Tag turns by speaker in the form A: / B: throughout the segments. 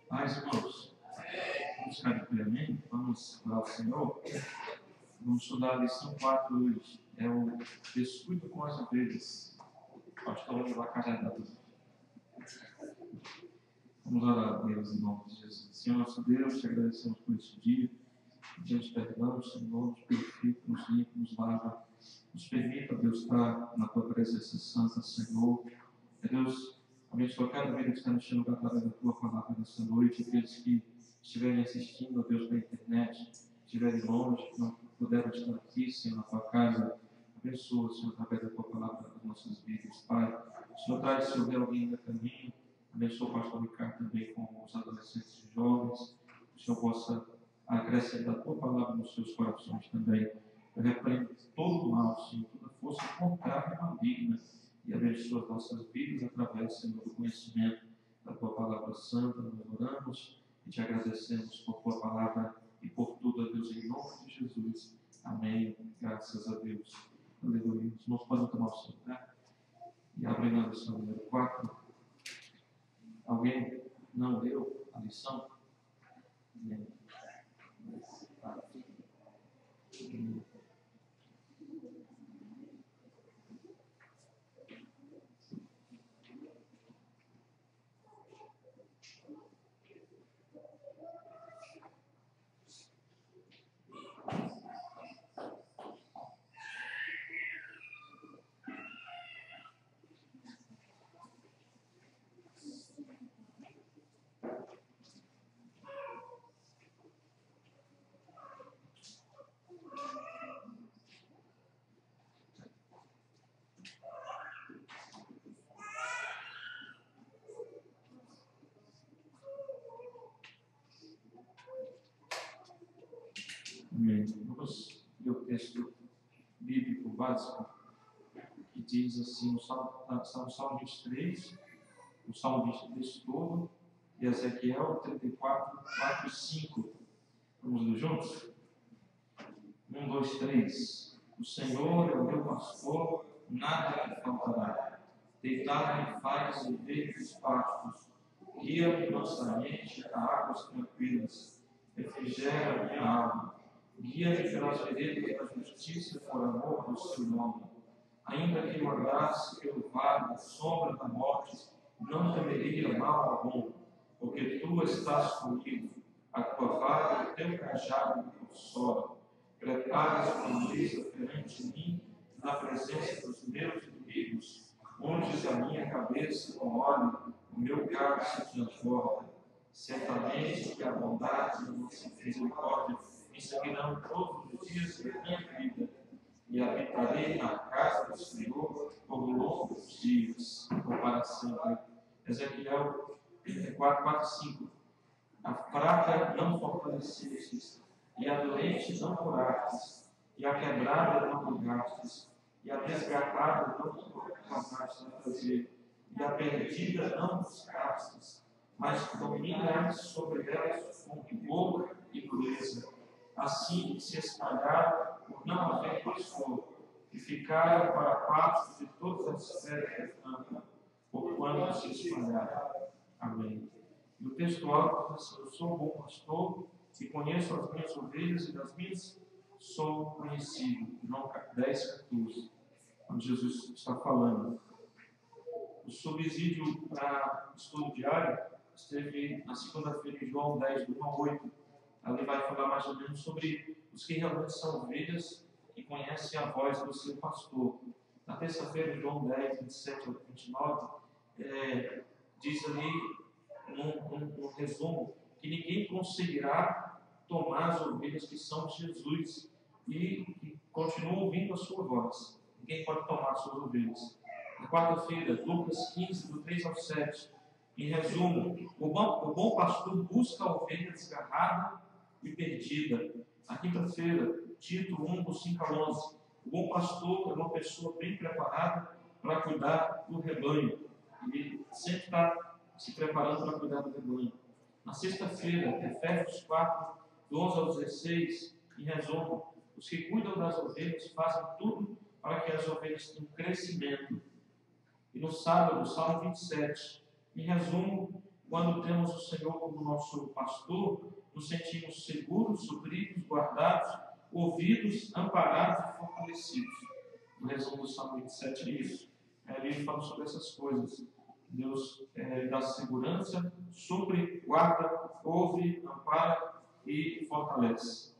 A: Mas, irmãos, vamos ficar de pé, amém? Vamos orar ao Senhor. Vamos estudar a lição 4 hoje. É o descuido com as ovelhas. Pastor Olivar Carregado. Vamos orar a Deus em nome de Jesus. Senhor, nosso Deus, te agradecemos por esse dia. Pedimos perdão, Senhor, nos purifica, nos limpa, nos lava. Nos permita, Deus, estar na tua presença santa, Senhor. Deus, abençoa cada vida que está no chão através da tua palavra nessa noite. Aqueles que estiverem assistindo, ó Deus, pela internet, estiverem longe, que não puderam estar aqui, Senhor, na tua casa. Abençoa, Senhor, através da tua palavra nas nossas vidas, Pai. O Senhor traz, Senhor, ver alguém no caminho. Abençoa o pastor Ricardo também com os adolescentes e jovens. Que o Senhor possa acrescentar a tua palavra nos seus corações também. Eu repreendo todo o mal, Senhor, toda força contrária e maligna. E abençoa as nossas vidas através, Senhor, do conhecimento da tua palavra santa. Nós oramos e te agradecemos por tua palavra e por tudo, a Deus, em nome de Jesus. Amém. Graças a Deus. Aleluia. Os irmãos podem tomar o seu lugar. E abrindo a lição número 4. Alguém não leu a lição? Amém. Amém. Vamos ler o texto bíblico básico que diz assim, o Salmo 23, o Salmo 23 todo, e Ezequiel 34, 4 e 5. Vamos ler juntos? 1, 2, 3. O Senhor é o meu pastor, nada me faltará. Deitar-me faz em verdes pastos, guia-me mansamente a águas tranquilas, refrigera minha alma, guia-me pelas veredas da justiça por amor do seu nome. Ainda que eu andasse pelo vale da sombra da morte, não temeria mal algum, porque tu estás comigo, a tua vara e o teu cajado me consolam. Preparas uma mesa perante mim, na presença dos meus inimigos, unges a minha cabeça com óleo, o meu cálice transborda. Certamente que a bondade e a misericórdia me seguirão todos os dias da minha vida, e habitarei na casa do Senhor por longos dias, ou para sempre. Ezequiel 4:5. A fraca não fortalecestes, e a doente não curastes, e a quebrada não ligastes, e a desgarrada não tornaste a trazer, e a perdida não buscastes, mas dominaste sobre elas com vigor e dureza. Assim se espalharam por não haver pastor, e ficaram para parte de todas as esferas do campo, por quanto se espalharam. Amém. E o texto alto diz assim: eu sou um bom pastor e conheço as minhas ovelhas, e das minhas sou conhecido. João 10:14, onde Jesus está falando. O subsídio para o estudo diário esteve na segunda-feira em João 10, 1-8. Ali vai falar mais ou menos sobre os que realmente são ovelhas e conhecem a voz do seu pastor. Na terça-feira, em João 10, 27-29, diz ali, num resumo, que ninguém conseguirá tomar as ovelhas que são de Jesus e que continuam ouvindo a sua voz. Ninguém pode tomar as suas ovelhas. Na quarta-feira, Lucas 15, do 3-7, em resumo, o bom pastor busca a ovelha desgarrada e perdida. Na quinta-feira, Tito 1, do 5-11, o bom pastor é uma pessoa bem preparada para cuidar do rebanho. Ele sempre está se preparando para cuidar do rebanho. Na sexta-feira, Efésios 4, do 11-16, em resumo, os que cuidam das ovelhas fazem tudo para que as ovelhas tenham crescimento. E no sábado, Salmo 27, em resumo, quando temos o Senhor como nosso pastor, nos sentimos seguros, supridos, guardados, ouvidos, amparados e fortalecidos. No resumo do Salmo 27 é isso. Ele fala sobre essas coisas. Deus dá segurança, supre, guarda, ouve, ampara e fortalece.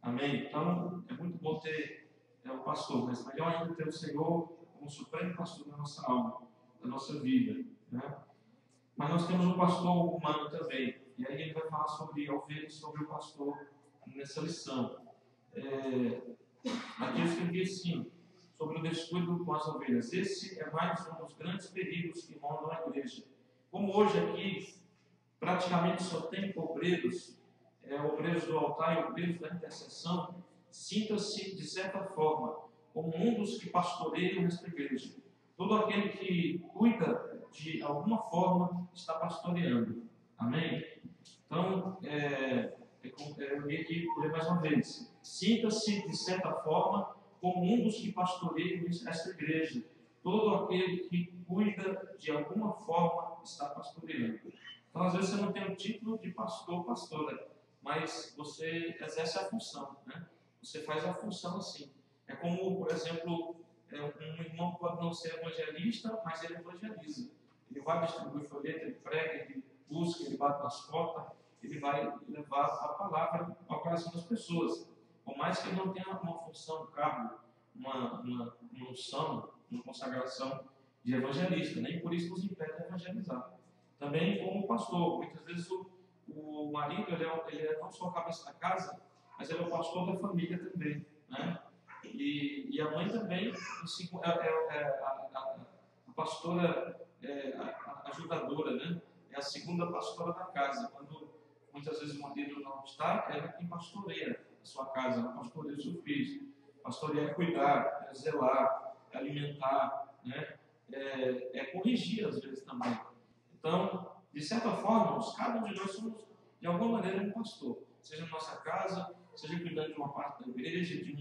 A: Amém? Então, é muito bom ter o pastor, mas melhor ainda ter o Senhor como supremo pastor da nossa alma, da nossa vida, né? Mas nós temos um pastor humano também, e aí ele vai falar sobre a ovelha e sobre o pastor nessa lição. Aqui eu escrevi assim, sobre o descuido com as ovelhas. Esse é mais um dos grandes perigos que rondam a igreja. Como hoje aqui praticamente só tem obreiros, obreiros do altar e obreiros da intercessão, sinta-se, de certa forma, como um dos que pastoreiam esta igreja. Todo aquele que cuida de alguma forma está pastoreando. Amém? Então, eu li aqui mais uma vez. Sinta-se, de certa forma, como um dos que pastoreiam esta igreja. Todo aquele que cuida de alguma forma está pastoreando. Então, às vezes, você não tem o título de pastor, pastora, mas você exerce a função, né? Você faz a função assim. É como, por exemplo, um irmão pode não ser evangelista, mas ele evangeliza. Ele vai distribuir folheto, ele prega, ele busca, ele bate nas portas, ele vai levar a palavra ao coração das pessoas. Por mais que ele não tenha uma função, um cargo, uma unção, uma consagração de evangelista, nem por isso nos impede de evangelizar. Também como pastor, muitas vezes o marido ele é não só a cabeça da casa, mas ele é o pastor da família também, né? E a mãe também a pastora, a ajudadora, né? É a segunda pastora da casa. Quando muitas vezes o marido não está, ela é quem pastoreia a sua casa, pastoreia o seu filho. Pastoreia é cuidar, é zelar, é alimentar, né? Corrigir às vezes também. Então, de certa forma, cada um de nós somos, de alguma maneira, um pastor. Seja na nossa casa, seja cuidando de uma parte da igreja, de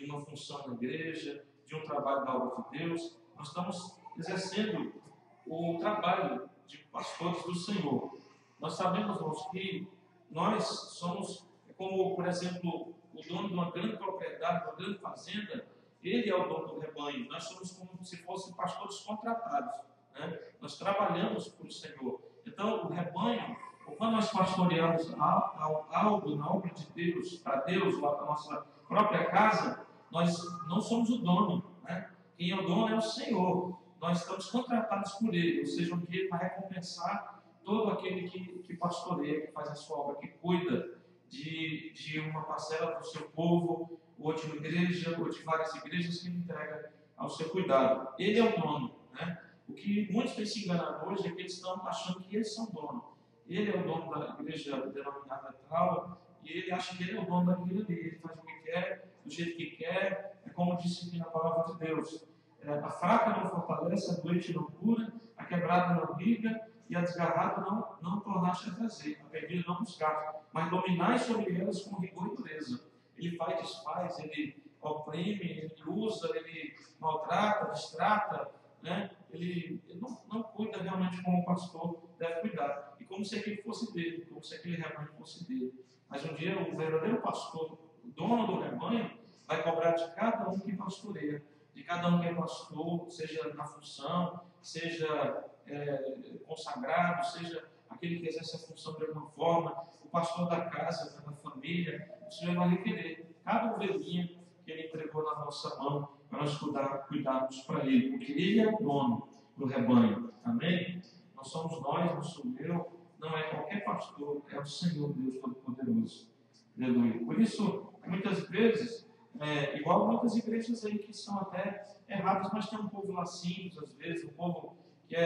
A: uma função na igreja, de um trabalho da obra de Deus. Nós estamos exercendo o trabalho de pastores do Senhor. Nós sabemos, irmãos, que nós somos como, por exemplo, o dono de uma grande propriedade, de uma grande fazenda. Ele é o dono do rebanho. Nós somos como se fossem pastores contratados, né? Nós trabalhamos para o Senhor. Então, o rebanho, quando nós pastoreamos algo na obra de Deus, para Deus, lá para a nossa própria casa, nós não somos o dono, né? Quem é o dono é o Senhor. Nós estamos contratados por Ele, ou seja, um dia Ele vai recompensar todo aquele que pastoreia, que faz a sua obra, que cuida de uma parcela do seu povo, ou de uma igreja, ou de várias igrejas que Ele entrega ao seu cuidado. Ele é o dono, né? O que muitos têm se enganado hoje é que eles estão achando que eles são dono. Ele é o dono da igreja denominada tal, e ele acha que ele é o dono daquilo ali. Ele faz o que quer, do jeito que quer, é como disse aqui na palavra de Deus. A fraca não fortalece, a doente não cura, a quebrada não briga, e a desgarrada não tornaste a trazer, a perdida não buscar, mas dominai sobre elas com rigor e dureza. Ele faz, desfaz, ele oprime, ele usa, ele maltrata, distrata, né? Ele não cuida realmente como o pastor deve cuidar. E como se aquele fosse dele, como se aquele rebanho fosse dele. Mas um dia o verdadeiro pastor, o dono do rebanho, vai cobrar de cada um que pastoreia, de cada um que é pastor, seja na função, seja consagrado, seja aquele que exerce a função de alguma forma, o pastor da casa, da família. O Senhor vai requerer cada ovelhinha que Ele entregou na nossa mão para nós cuidarmos para Ele, porque Ele é o dono do rebanho. Amém? Não somos nós, não sou eu, não é qualquer pastor, é o Senhor Deus Todo-Poderoso. Aleluia. Por isso, muitas vezes, igual muitas igrejas aí que são até erradas, mas tem um povo lá simples, às vezes, um povo que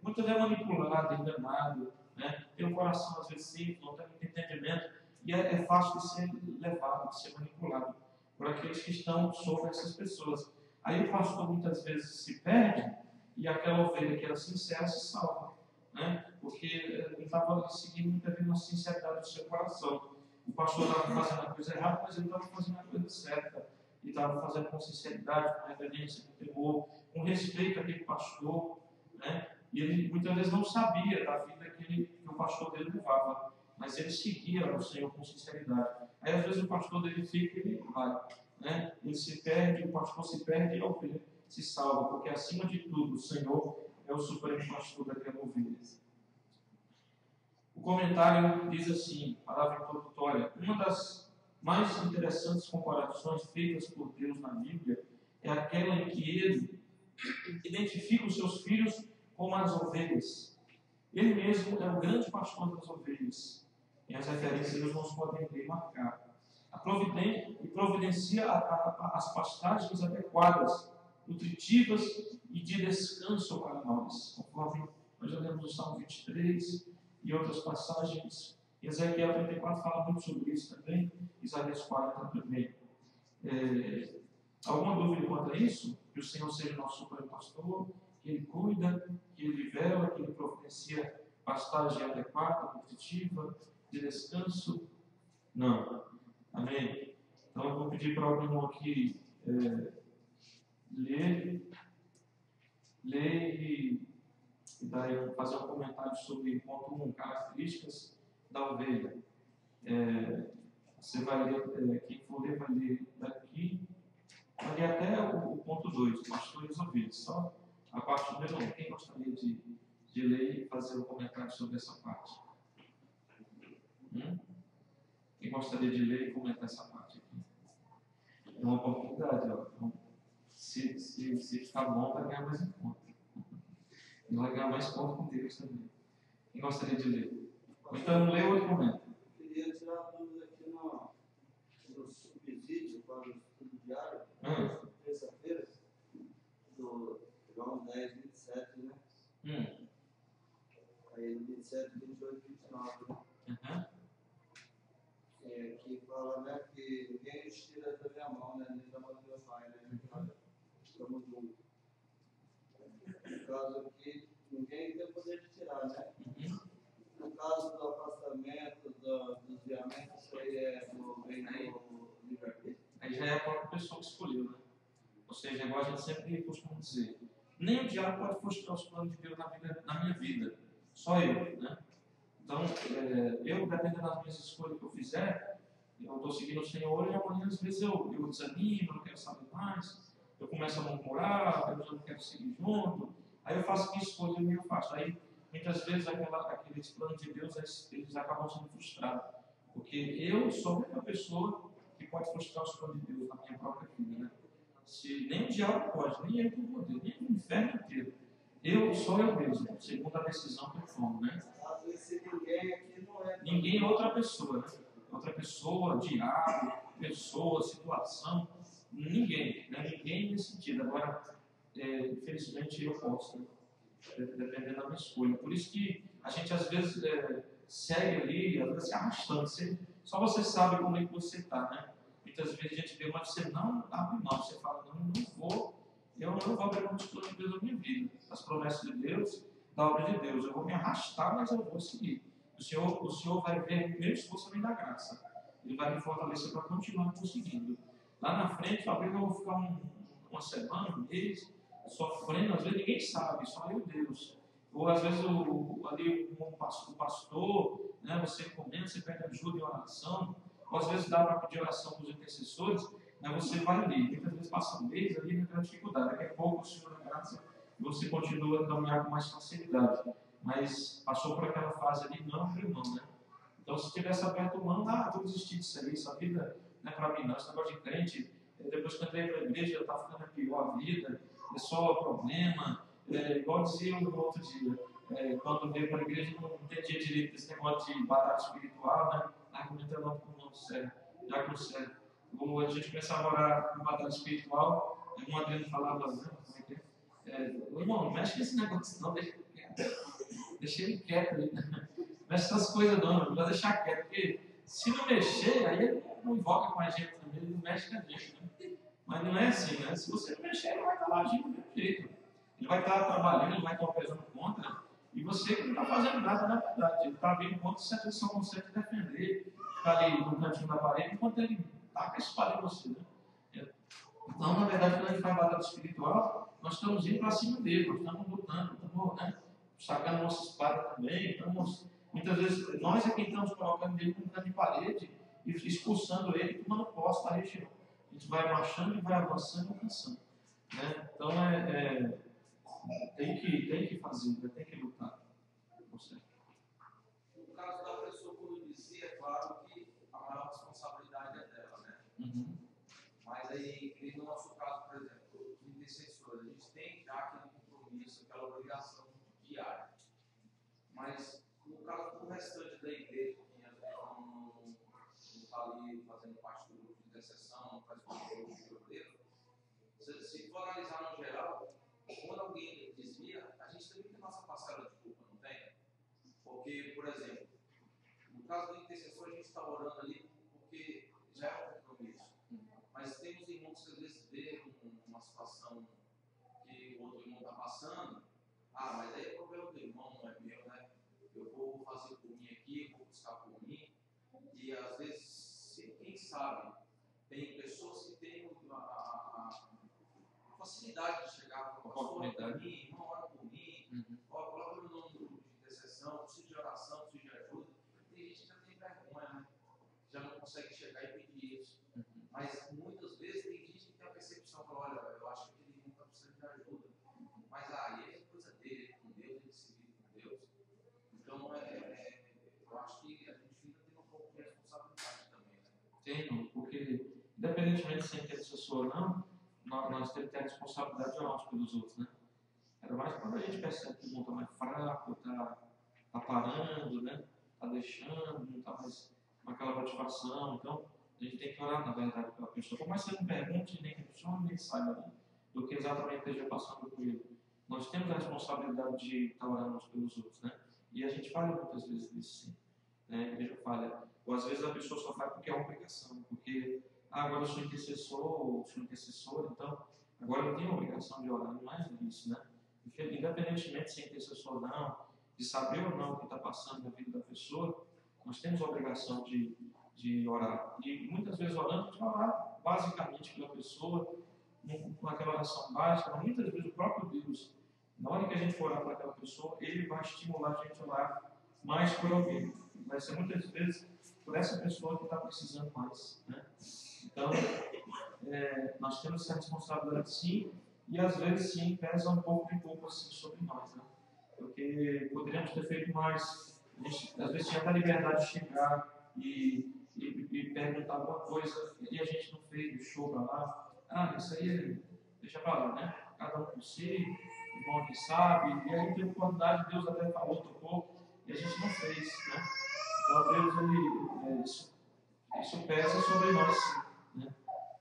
A: muitas vezes é manipulado, enganado, né? Tem um coração às vezes simples, não tem muito entendimento, e é fácil de ser levado, de ser manipulado por aqueles que estão sobre essas pessoas. Aí o pastor muitas vezes se perde e aquela ovelha que era sincera se salva, né? Porque ele estava seguindo muitas vezes uma sinceridade do seu coração. O pastor estava fazendo a coisa errada, mas ele estava fazendo a coisa certa. Ele estava fazendo com sinceridade, com reverência, com temor, com respeito àquele pastor, né? E ele muitas vezes não sabia da vida que o pastor dele levava, mas ele seguia o Senhor com sinceridade. Aí às vezes o pastor dele fica e ele vai, né? Ele se perde, o pastor se perde e a ovelha se salva, porque acima de tudo o Senhor é o supremo pastor daquela ovelha. O comentário diz assim, palavra introdutória: uma das mais interessantes comparações feitas por Deus na Bíblia é aquela em que Ele identifica os seus filhos como as ovelhas. Ele mesmo é o grande pastor das ovelhas. E as referências eles não podem remarcar. E providencia as pastagens adequadas, nutritivas e de descanso para nós. Conforme nós já lemos o Salmo 23 e outras passagens. Ezequiel 34 fala muito sobre isso também. Isaías 40 também. Alguma dúvida quanto a isso? Que o Senhor seja nosso supremo pastor, que Ele cuida, que Ele vela, que Ele providencia pastagem adequada, nutritiva, de descanso? Não. Amém? Então eu vou pedir para o irmão aqui ler e daí fazer um comentário sobre ponto 1, características da ovelha. Você vai ler, quem for ler vai ler daqui, vai ler até o ponto 2, pastores e ovelhas. Só a parte número 1. Quem gostaria de ler e fazer um comentário sobre essa parte? Quem gostaria de ler e comentar essa parte aqui? É uma oportunidade, ó. Então, se ficar bom, vai ganhar mais encontro. E vai ganhar mais ponto com Deus também. Quem gostaria de ler? Ou então, lê outro momento.
B: Eu queria tirar a dúvida aqui no subsídio para o estudo diário, terça-feira, do João 10, 27, né? Aí no 27, 28, 29, né? Que fala, né, que ninguém tira da minha mão, né, nem da mão do meu pai, né? Estamos juntos. No caso aqui, ninguém tem o poder de tirar, né? No caso do afastamento, do desviamento, isso aí vem do livre-arbítrio.
A: Aí já é a própria pessoa que escolheu, né? Ou seja, igual a gente sempre costuma dizer, nem o diabo pode frustrar os planos de Deus na minha vida. Só eu, né? Então, eu, dependendo das minhas escolhas que eu fizer, eu estou seguindo o Senhor hoje, amanhã às vezes eu desanimo, eu não quero saber mais, eu começo a murmurar, eu já não quero seguir junto, aí eu faço minha escolha e me afasto. Aí, muitas vezes, aqueles planos de Deus, eles acabam sendo frustrados, porque eu sou a única pessoa que pode frustrar os planos de Deus na minha própria vida, né? Se nem o diabo pode, nem ele tem poder, nem o inferno inteiro. Sou eu mesmo, segundo a decisão que eu tomo, né?
B: Às vezes ninguém aqui não é.
A: Ninguém é outra pessoa, né? Outra pessoa, diabo, pessoa, situação, ninguém, né? Ninguém nesse sentido. Agora, infelizmente, eu posso, né? Dependendo da minha escolha. Por isso que a gente às vezes segue ali, às vezes se arrastando. Só você sabe como é que você está, né? Muitas vezes a gente vê, mas você não abre mão. Você fala, eu não vou abrir mão dos planos de Deus na minha vida. As promessas de Deus, da obra de Deus. Eu vou me arrastar, mas eu vou seguir. O Senhor vai ver meu esforço além da graça. Ele vai me fortalecer para continuar conseguindo. Lá na frente, talvez eu vou ficar uma semana, um mês, sofrendo. Às vezes ninguém sabe, só eu e Deus. Ou às vezes o pastor, né, você comenta, você pede ajuda em oração. Ou às vezes dá para pedir oração para os intercessores, né, você vai ali. Muitas vezes passa um mês ali naquela dificuldade. Daqui a pouco o Senhor da graça, você continua a caminhar com mais facilidade. Mas passou por aquela fase ali, não abriu mão, né? Então, se tivesse aberto mão, vou desistir disso aí, essa vida não é para mim, não. Esse negócio de crente, depois que eu entrei para a igreja, está ficando pior a vida, é só problema. Igual dizia no outro dia, quando veio para a igreja, não entendia direito esse negócio de batalha espiritual, né? Argumentando logo com o nome sério, já com o sério. A gente começava a orar com batalha espiritual, um Adriano falava, né? Como é que é? Irmão, não mexe com esse negócio, não, deixa ele quieto aí, né? Mexe essas coisas não vai deixar quieto, porque se não mexer, aí ele não invoca com a gente também, ele não mexe com a gente, né? Mas não é assim, né? Se você não mexer, ele vai estar lá agindo do mesmo jeito. Ele vai estar trabalhando, ele vai estar pesando contra, e você que não está fazendo nada, na verdade. Ele está vindo contra se você só consegue defender, ficar ali no cantinho da parede, enquanto ele taca a espada em você, né? Então, na verdade, quando a gente faz batalha espiritual, nós estamos indo para cima dele, nós estamos lutando, estamos, né, sacando nossa espada também, estamos, muitas vezes, nós é quem estamos colocando ele no canto de parede e expulsando ele, tomando posse da região. A gente vai marchando e vai avançando e alcançando, né? Então, tem que fazer, né? Tem que lutar.
B: No caso da pessoa, como eu dizia, é claro que a maior responsabilidade é dela, né?
A: Uhum.
B: Mas aí, no nosso caso, por exemplo, os intercessores, a gente tem já aquele compromisso, aquela obrigação diária. Mas, no caso do restante da igreja, que às vezes não está ali fazendo parte do grupo de intercessão, não faz parte do grupo de obreiro, se for analisar no geral, quando alguém desvia, a gente também tem nossa parcela de culpa, não tem? Porque, por exemplo, no caso do intercessor, a gente está orando ali porque já é um compromisso. Mas temos irmãos que às vezes vê uma situação que o outro irmão está passando. Mas aí o problema do irmão não é meu, né? Eu vou fazer por mim aqui, vou buscar por mim. E às vezes, quem sabe, tem pessoas que têm a facilidade de chegar com a pessoa por mim, irmão, ora por mim, coloca meu nome no grupo de intercessão, preciso de oração, preciso de ajuda. Tem gente que já tem vergonha, né? Já não consegue chegar e pedir isso. Mas muitas vezes tem gente que tem a percepção, olha, eu acho que ele não está precisando de ajuda. Mas aí é coisa dele, com Deus, ele se vive com Deus. Então, eu acho que a gente fica tendo um pouco de responsabilidade também, né?
A: Tem, porque independentemente de ser intercessor ou não, nós temos que ter a responsabilidade de orar uns pelos outros, né? Ainda mais quando a gente percebe que o irmão está mais fraco, está parando, né? Está deixando, não está mais com aquela motivação. Então, a gente tem que orar, na verdade, pela pessoa. Por mais que você não pergunte, nem questione, nem saiba, né, do que exatamente esteja passando por ele. Nós temos a responsabilidade de estar orando uns pelos outros, né? E a gente falha muitas vezes nisso, sim. Né? A igreja falha. Ou às vezes a pessoa só faz porque é uma obrigação, porque agora eu sou intercessor, então agora eu tenho a obrigação de orar. Não é isso, né? Independentemente de ser intercessor ou não, de saber ou não o que está passando na vida da pessoa, nós temos a obrigação de orar. E muitas vezes orando, a gente vai orar basicamente pela pessoa, com aquela oração básica, mas muitas vezes o próprio Deus, na hora que a gente for orar para aquela pessoa, Ele vai estimular a gente a orar mais por alguém. Vai ser muitas vezes por essa pessoa que está precisando mais, né? Então, nós temos essa responsabilidade sim, e às vezes sim pesa um pouco de culpa assim, sobre nós, né? Porque poderíamos ter feito mais. A gente às vezes tinha até a liberdade de chegar e perguntar alguma coisa, e a gente não fez, deixou para lá. Isso aí deixa para lá, né? Cada um por si, o bom que sabe, e aí tem oportunidade, Deus até falou, tocou, e a gente não fez, né? Então Deus, isso pesa sobre nós, sim, né?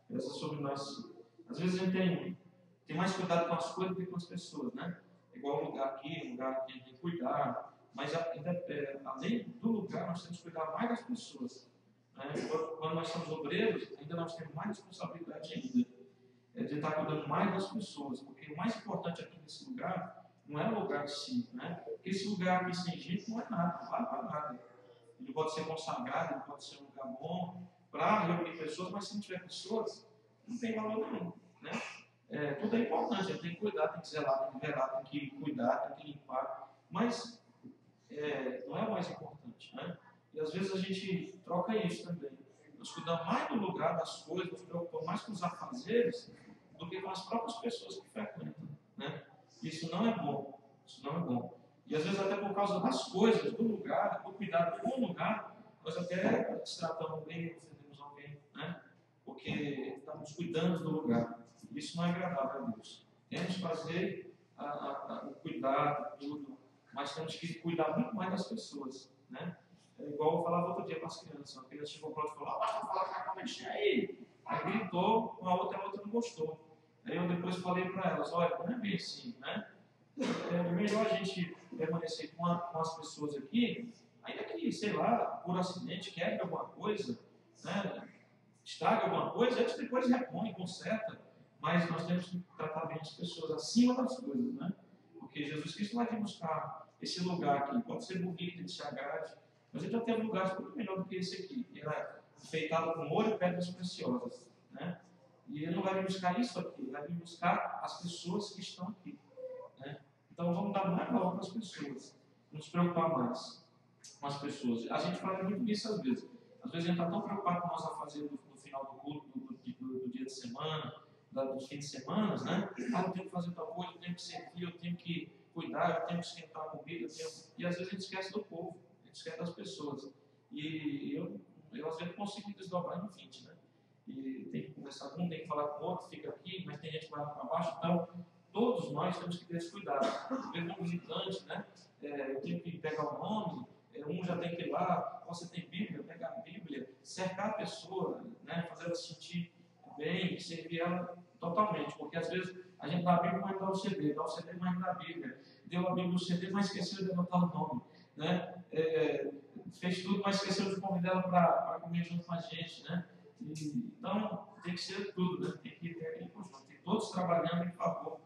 A: Pesa sobre nós, sim. Às vezes a gente tem mais cuidado com as coisas do que com as pessoas, né? Igual um lugar que a gente tem que cuidar, mas além do lugar, nós temos que cuidar mais das pessoas, né? Quando nós somos obreiros, ainda nós temos mais responsabilidade ainda, de estar cuidando mais das pessoas, porque o mais importante aqui nesse lugar não é o lugar em si, né? Porque esse lugar aqui sem gente não é nada, não vale para nada. Ele pode ser consagrado, ele pode ser um lugar bom para reunir pessoas, mas se não tiver pessoas, não tem valor nenhum, né? Tudo é importante, tem que cuidar, tem que zelar, tem que velar, tem que cuidar, tem que limpar, mas não é o mais importante, né? E às vezes a gente troca isso também. Nós cuidamos mais do lugar, das coisas, nos preocupamos mais com os afazeres do que com as próprias pessoas que frequentam, né? Isso não é bom, isso não é bom. E às vezes até por causa das coisas, do lugar, do cuidado com o lugar, nós até tratamos alguém, ofendemos alguém, né? Porque estamos cuidando do lugar. Isso não é agradável a Deus. Temos que fazer o cuidado, tudo, mas temos que cuidar muito mais das pessoas, né? É igual eu falava outro dia para as crianças. Uma criança chegou pronto e falou: fala com a mexer aí. Aí gritou, com a outra não gostou. Aí eu depois falei para elas: olha, não é bem assim, né? É melhor a gente permanecer com as pessoas aqui, ainda que, sei lá, por acidente, quebre alguma coisa, né? Estraga alguma coisa, a gente depois repõe, conserta, mas nós temos que tratar bem as pessoas acima das coisas, né? Porque Jesus Cristo vai vir buscar esse lugar aqui, pode ser bonito, de se agrade, mas ele já tem lugares muito melhor do que esse aqui, que era feitado com ouro e pedras preciosas, né? E ele não vai vir buscar isso aqui, ele vai vir buscar as pessoas que estão aqui, né? Então vamos dar mais valor para as pessoas, nos preocupar mais com as pessoas. A gente fala muito isso às vezes. Às vezes a gente está tão preocupado com nós a fazer no final do culto, do dia de semana, dos fins de semana, né? Eu tenho que fazer tal coisa, eu tenho que servir, eu tenho que cuidar, eu tenho que esquentar a comida, e às vezes a gente esquece do povo, a gente esquece das pessoas. E eu às vezes consigo me desdobrar em 20, né? E tem que conversar com um, tem que falar com o outro, fica aqui, mas tem gente que vai lá para baixo, então todos nós temos que ter esse cuidado. Às vezes um visitante, né? Eu tenho que pegar o nome, um já tem que ir lá, você tem Bíblia, pegar a Bíblia, cercar a pessoa, né? Fazer ela se sentir bem, servir ela totalmente, porque às vezes a gente dá a Bíblia, mas dá o CD, mas dá a Bíblia, deu a Bíblia no CD, mas esqueceu de anotar o nome, né? Fez tudo, mas esqueceu de convidar ela para comer junto com a gente, né? Então tem que ser tudo, né? Tem que ter aquele conjunto, tem todos trabalhando em favor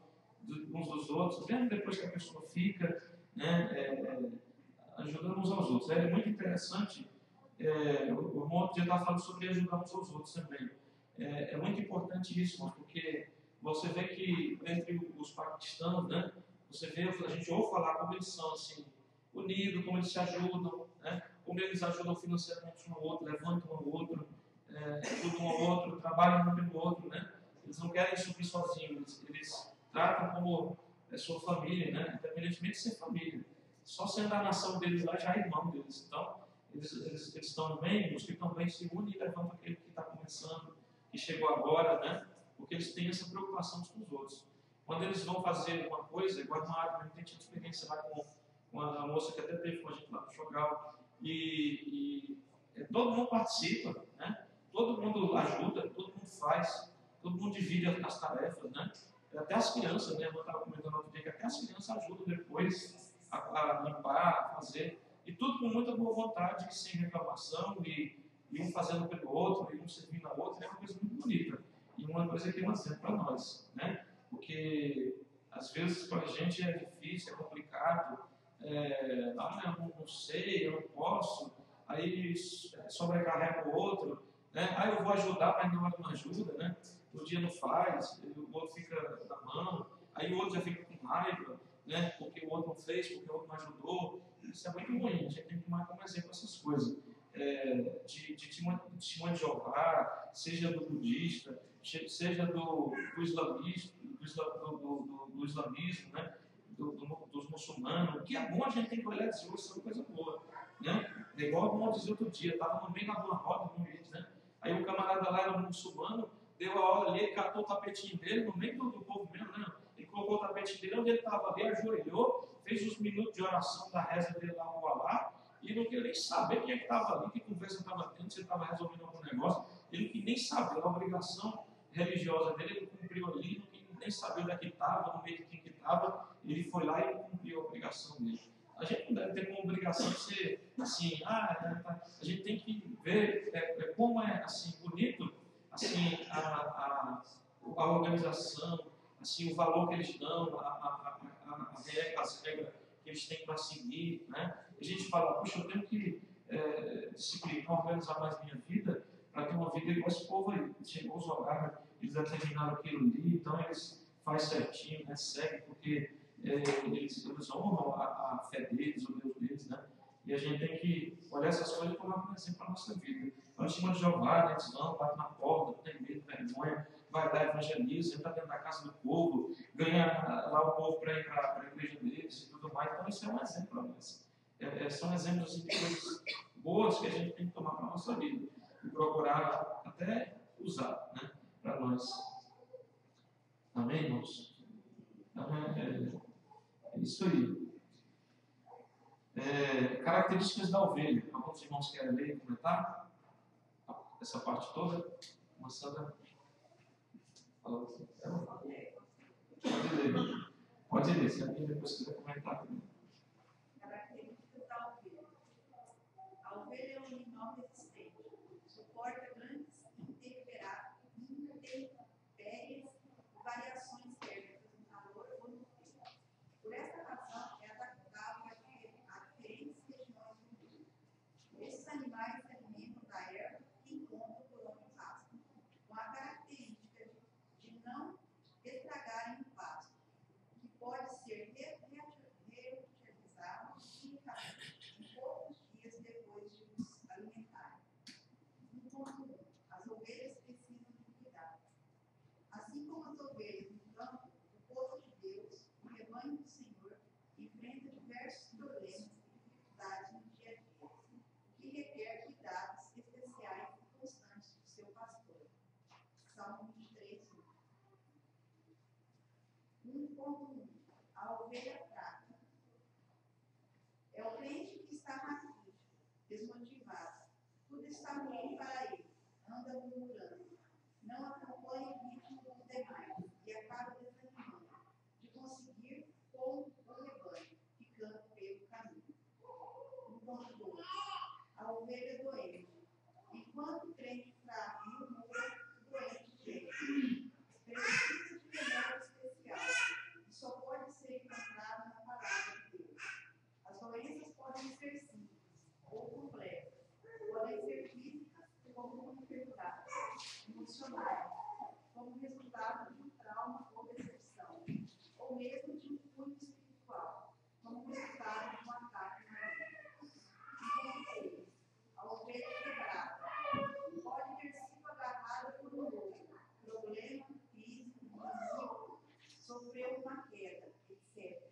A: uns dos outros, mesmo depois que a pessoa fica, né? Ajudando uns aos outros. É muito interessante, o irmão outro dia estava falando sobre ajudar uns aos outros também. É muito importante isso, porque você vê que entre os paquistanos, né, você vê, a gente ouve falar como eles são assim, unidos, como eles se ajudam, né, como eles ajudam financeiramente um ao outro, levantam um ao outro, ajudam um ao outro, trabalham um pelo outro, né? Eles não querem subir sozinhos, eles tratam como sua família, né, independentemente de ser família. Só sendo a nação deles lá já é irmão deles. Então, eles estão bem, os que estão bem se unem e levantam aquele que está começando, que chegou agora, né? Porque eles têm essa preocupação uns com os outros. Quando eles vão fazer alguma coisa, igual uma área, a gente tem experiência lá com a moça que até teve com a gente lá no Jogal, todo mundo participa, né? Todo mundo ajuda, todo mundo faz, todo mundo divide as tarefas, né? Até as crianças, né? Eu estava comentando outro dia que até as crianças ajudam depois a limpar, a fazer, e tudo com muita boa vontade, sem reclamação, e um fazendo pelo outro, e um servindo a outro, é uma coisa muito bonita, e uma coisa que é um exemplo para nós, né? Porque às vezes para a gente é difícil, é complicado, eu não sei, eu não posso, aí sobrecarrega o outro, né? Aí eu vou ajudar, mas na hora não ajuda, né? O dia não faz, o outro fica na mão, aí o outro já fica com raiva, né? Porque o outro não fez, porque o outro não ajudou. Isso é muito ruim, a gente tem que tomar como exemplo essas coisas. De testemunho de Jeová, seja do budista, seja do islamista, do islamismo, né? Dos muçulmanos. O que é bom a gente tem que olhar e dizer, isso é uma coisa boa. Né? É igual como eu dizia outro dia, estava no meio da uma roda, né? Aí o camarada lá era um muçulmano, deu a aula ali, ele catou o tapetinho dele, no meio do povo mesmo, né? Ele colocou o tapetinho dele onde ele estava ali, ajoelhou, fez os minutos de oração da reza dele lá no Alá, e não queria nem saber quem é que estava ali, que conversa estava tendo, se ele estava resolvendo algum negócio, ele não queria nem saber, a obrigação religiosa dele, ele cumpriu ali, não queria nem saber onde é que estava, no meio de quem que estava, ele foi lá e cumpriu a obrigação dele. A gente não deve ter como obrigação de ser assim, a gente tem que ver como é assim, bonito assim, a organização, assim, o valor que eles dão, as regras que eles têm para seguir. Né? A gente fala, puxa, eu tenho que disciplinar, organizar mais minha vida para ter uma vida igual esse povo aí. Chegou os horários, eles determinaram aquilo ali, então eles fazem certinho, né? Seguem, porque eles honram a fé deles, o Deus deles, né? E a gente tem que olhar essas coisas e tomar como exemplo para a nossa vida. Então, em cima de Jeová, né, eles vão, bate na porta, não tem medo, vergonha, vai lá, evangeliza, entra dentro da casa do povo, ganha lá o povo para ir para a igreja deles e tudo mais. Então, isso é um exemplo para nós. São exemplos assim, de coisas boas que a gente tem que tomar para a nossa vida e procurar até usar, né, para nós. Amém, irmãos? Então, é isso aí. Características da ovelha. Alguns irmãos querem ler e comentar essa parte toda? Uma Sandra falou assim. Pode ler, se alguém depois quiser comentar também.
C: Características da ovelha. A ovelha é um animal resistente, suporta grandes intempéries e variações térmicas no calor ou no frio. Por esta razão, é adaptável a diferentes regiões do mundo. Esses animais se alimentam da erva que encontram por onde pastam, com a característica de não estragarem o pasto, que pode ser reutilizado quimicamente em poucos dias depois de os alimentarem. 1.1. As ovelhas precisam de cuidado. Assim como as ovelhas no campo, o povo de Deus, o rebanho do Senhor, enfrenta diversos problemas e dificuldades no dia a dia, o que requer cuidados especiais e constantes do seu pastor. Salmo 23, 1.1. A ovelha fraca. É o crente que está raquítico, desmotivado. Tudo está ruim para ele. Anda murmurando. Não acompanha o ritmo dos demais e acaba desanimando de conseguir com o rebanho, ficando pelo caminho. 1.2. A ovelha doente. Enquanto o crente fraco murmura, o doente chega. Precisa de remédio especial, que só pode ser encontrado na palavra de Deus. As doenças podem ser simples ou complexas, podem ser físicas como enfermidades, emocionais, como resultado de um trauma ou decepção, ou mesmo de um cunho espiritual, como resultado de um ataque maligno. 6. A ovelha quebrada pode ter sido agarrada por um lobo, problema físico, inimigo, sofreu uma queda, etc.,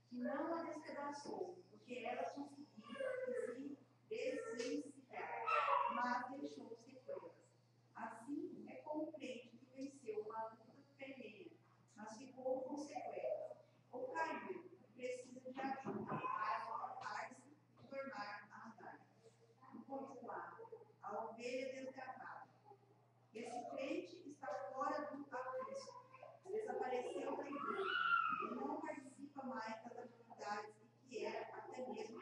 C: que não a despedaçou, porque ela conseguiu se desvencilhar, mas deixou sequelas. Assim é com o crente que venceu uma luta ferrenha, mas ficou com sequelas, ou caiu e precisa de ajuda para levantar-se e tornar a andar. 1.4. A ovelha desgarrada. Esse crente está fora do aprisco, desapareceu da igreja e não participa mais das atividades que era até mesmo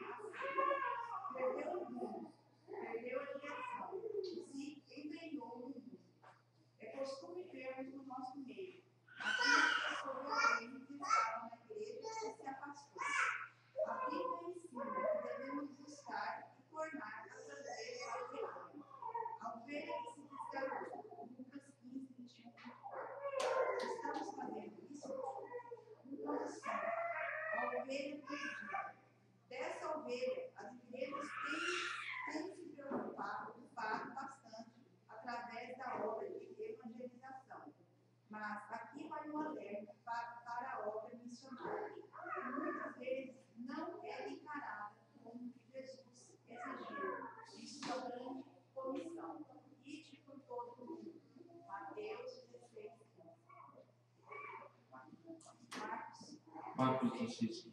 A: 4:16.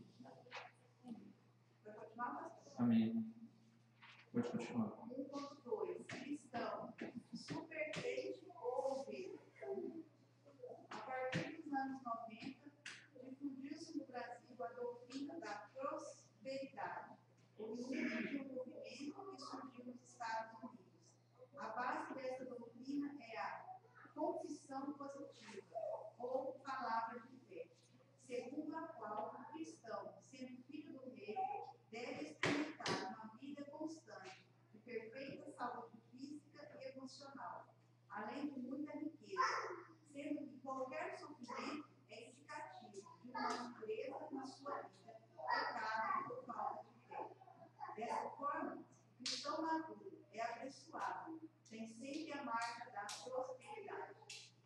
C: Vai continuar, pastor?
A: Amém. Pode continuar.
C: 1.2. Cristão, supercrente ou ovelha? A partir dos anos 90, difundiu-se no Brasil a doutrina da prosperidade, oriunda de um movimento que surgiu nos Estados Unidos. A base dessa doutrina é a confissão positiva, ou palavra de fé, segundo a qual o cristão, sendo filho do rei, deve experimentar uma vida constante de perfeita saúde física e emocional, além de muita riqueza, sendo que qualquer sofrimento é indicativo de uma natureza na sua vida, pecado por falta de fé. Dessa forma, o cristão maduro é abençoado, tem sempre a marca da prosperidade.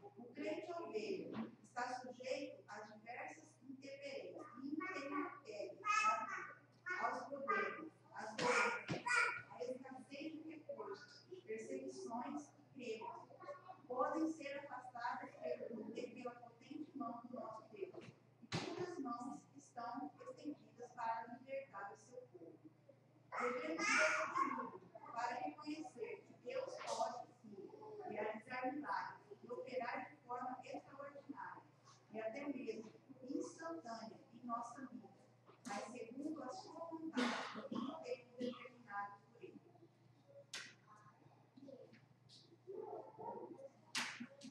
C: O crente ovelha está sujeito a diversas intempéries da vida, aos problemas, às doenças, à escassez de recursos, perseguições e cremos. Podem ser afastadas pela potente mão do nosso Deus, e cujas mãos estão estendidas para libertar o seu povo. Devemos ter equilíbrio para reconhecer que Deus pode, sim, realizar milagres e operar de forma extraordinária e até mesmo instantânea em nossa vida, mas segundo a sua vontade e no tempo determinado por Ele.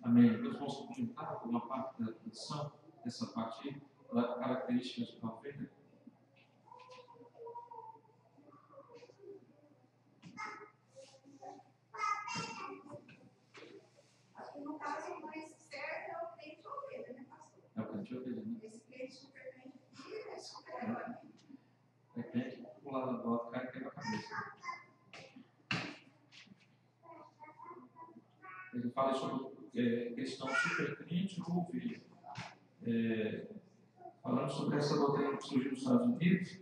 A: Amém. Deus vamos complementar alguma parte da lição, dessa parte aí, das características da ovelha.
C: Acho que no caso o mais certo é o crente ovelha, né, pastor?
A: É o crente ovelha, né?
C: Esse crente super crente aqui é super herói.
A: É crente que pular da bota, cai e quebra a cabeça. Ele fala sobre questão super crente ou ovelha. Falando sobre essa doutrina que surgiu nos Estados Unidos,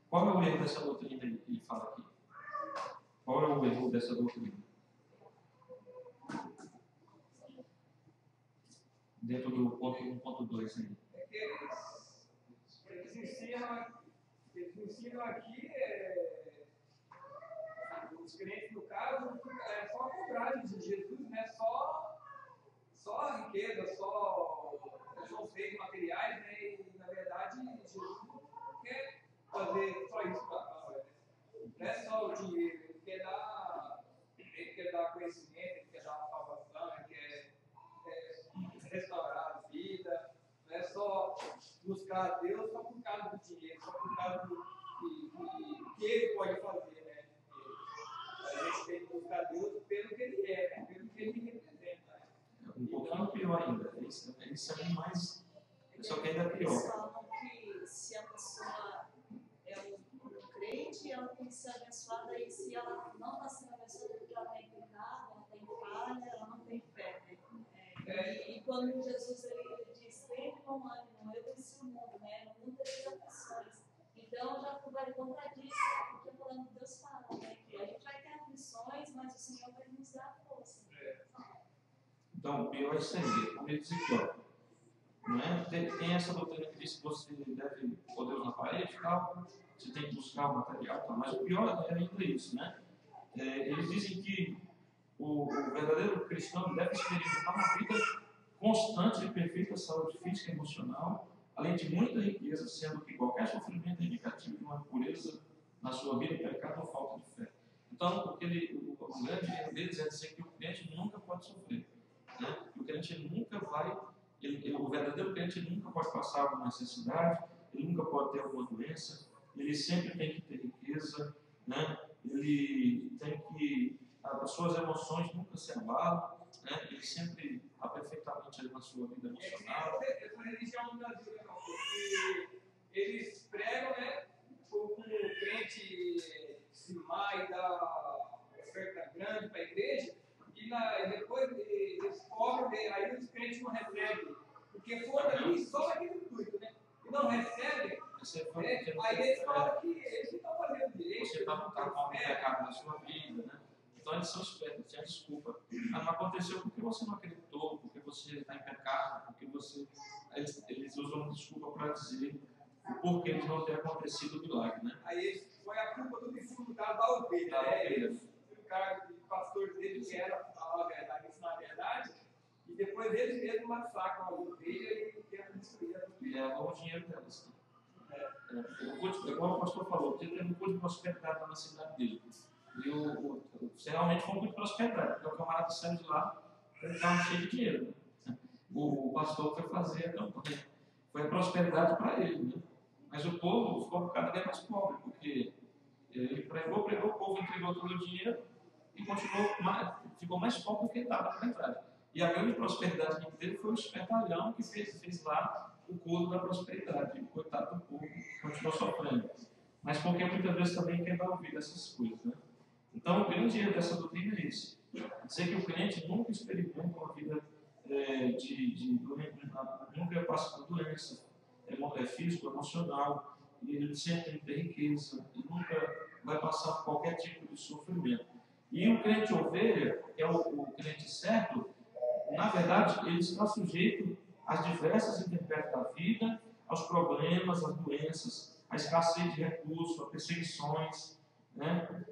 A: qual é o erro dessa doutrina que ele fala aqui? Qual é o erro dessa doutrina? Dentro do ponto 1.2 aí.
D: É que eles ensinam aqui, os crentes no caso, é só cobrar de Jesus, né? Só a riqueza, só os bens materiais, né? E na verdade Jesus não quer fazer só isso para nós, né? Não é só o dinheiro, ele quer dar conhecimento, ele quer dar uma salvação, ele quer restaurar a vida, não é só buscar a Deus só por causa do dinheiro, só por causa do que ele pode fazer, né? A gente tem que buscar Deus pelo que ele é, né? Pelo que ele representa. Né?
A: Um pouquinho pior ainda. Isso é mais. Só que ainda é pior.
E: Eles falam que se a pessoa é um crente, ela tem que ser abençoada, e se ela não está sendo abençoada porque ela tem pecado, ela tem falha, ela não tem fé. Né? E quando Jesus ele diz, sempre com ânimo, eu venci o mundo, né? No mundo tereis aflições. Então já vai contradizer o que a palavra de Deus fala, né? Que a gente vai ter aflições, mas o Senhor vai nos dar força.
A: Então, o pior é isso aí. Como ele diz aqui, ó. Não é? Tem essa doutrina que diz que você deve pôr Deus na parede e tal, você tem que buscar o material e tal, mas o pior é ainda isso, né? Eles dizem que o verdadeiro cristão deve experimentar uma vida constante de perfeita saúde física e emocional, além de muita riqueza, sendo que qualquer sofrimento é indicativo de uma impureza na sua vida, pecado ou falta de fé. Então, o grande erro deles é dizer que o crente nunca pode sofrer, né? Que o crente nunca vai, o verdadeiro crente nunca pode passar alguma necessidade, ele nunca pode ter alguma doença, ele sempre tem que ter riqueza, né? Ele tem que, as suas emoções nunca se abalam, né? Ele sempre está perfeitamente na sua vida emocional.
D: Essa religião no Brasil, né, porque eles pregam, né, como o crente dizimar e dar oferta grande para a igreja, e depois eles cobram, aí os crentes não recebem, porque foram ali só naquele intuito, né? E não recebem, aí eles falam que eles não estão fazendo direito.
A: Você está com um pecado na sua vida, né? Então eles são espertos, tem a desculpa. Não aconteceu porque você não acreditou, porque você está em pecado, porque você eles usam uma desculpa para dizer o porquê de não ter acontecido o milagre, né?
D: Aí foi a culpa do discípulo do cara da ovelha,
A: Da
D: né?
A: ovelha.
D: O cara, o pastor dele, que era falar a verdade, ensinar a verdade, e depois eles mesmos massacram a ovelha e tentam destruir a
A: E
D: ovelha.
A: levam o dinheiro delas. Igual o pastor falou, porque teve um culto de prosperidade lá na cidade dele. E realmente foi um culto de prosperidade, porque o camarada saiu de lá e estava cheio de dinheiro. Né? O pastor foi fazer a campanha. Foi a prosperidade para ele, né? Mas o povo ficou cada vez mais pobre, porque ele pregou, o povo entregou todo o dinheiro e ficou mais pobre do que estava na verdade. E a grande prosperidade que ele teve foi o espertalhão que fez lá o culto da prosperidade. E coitado do povo, continuou sofrendo. Mas porque muitas vezes também quer dar ouvido a essas coisas, né? Então, o grande erro dessa doutrina é esse. Dizer que o crente nunca experimenta uma vida nunca passa por doença físico, emocional, e ele sempre tem riqueza, e nunca vai passar por qualquer tipo de sofrimento. E o crente ovelha, que é o crente certo, na verdade, ele está sujeito às diversas intempéries da vida, aos problemas, às doenças, à escassez de recursos, a perseguições, né?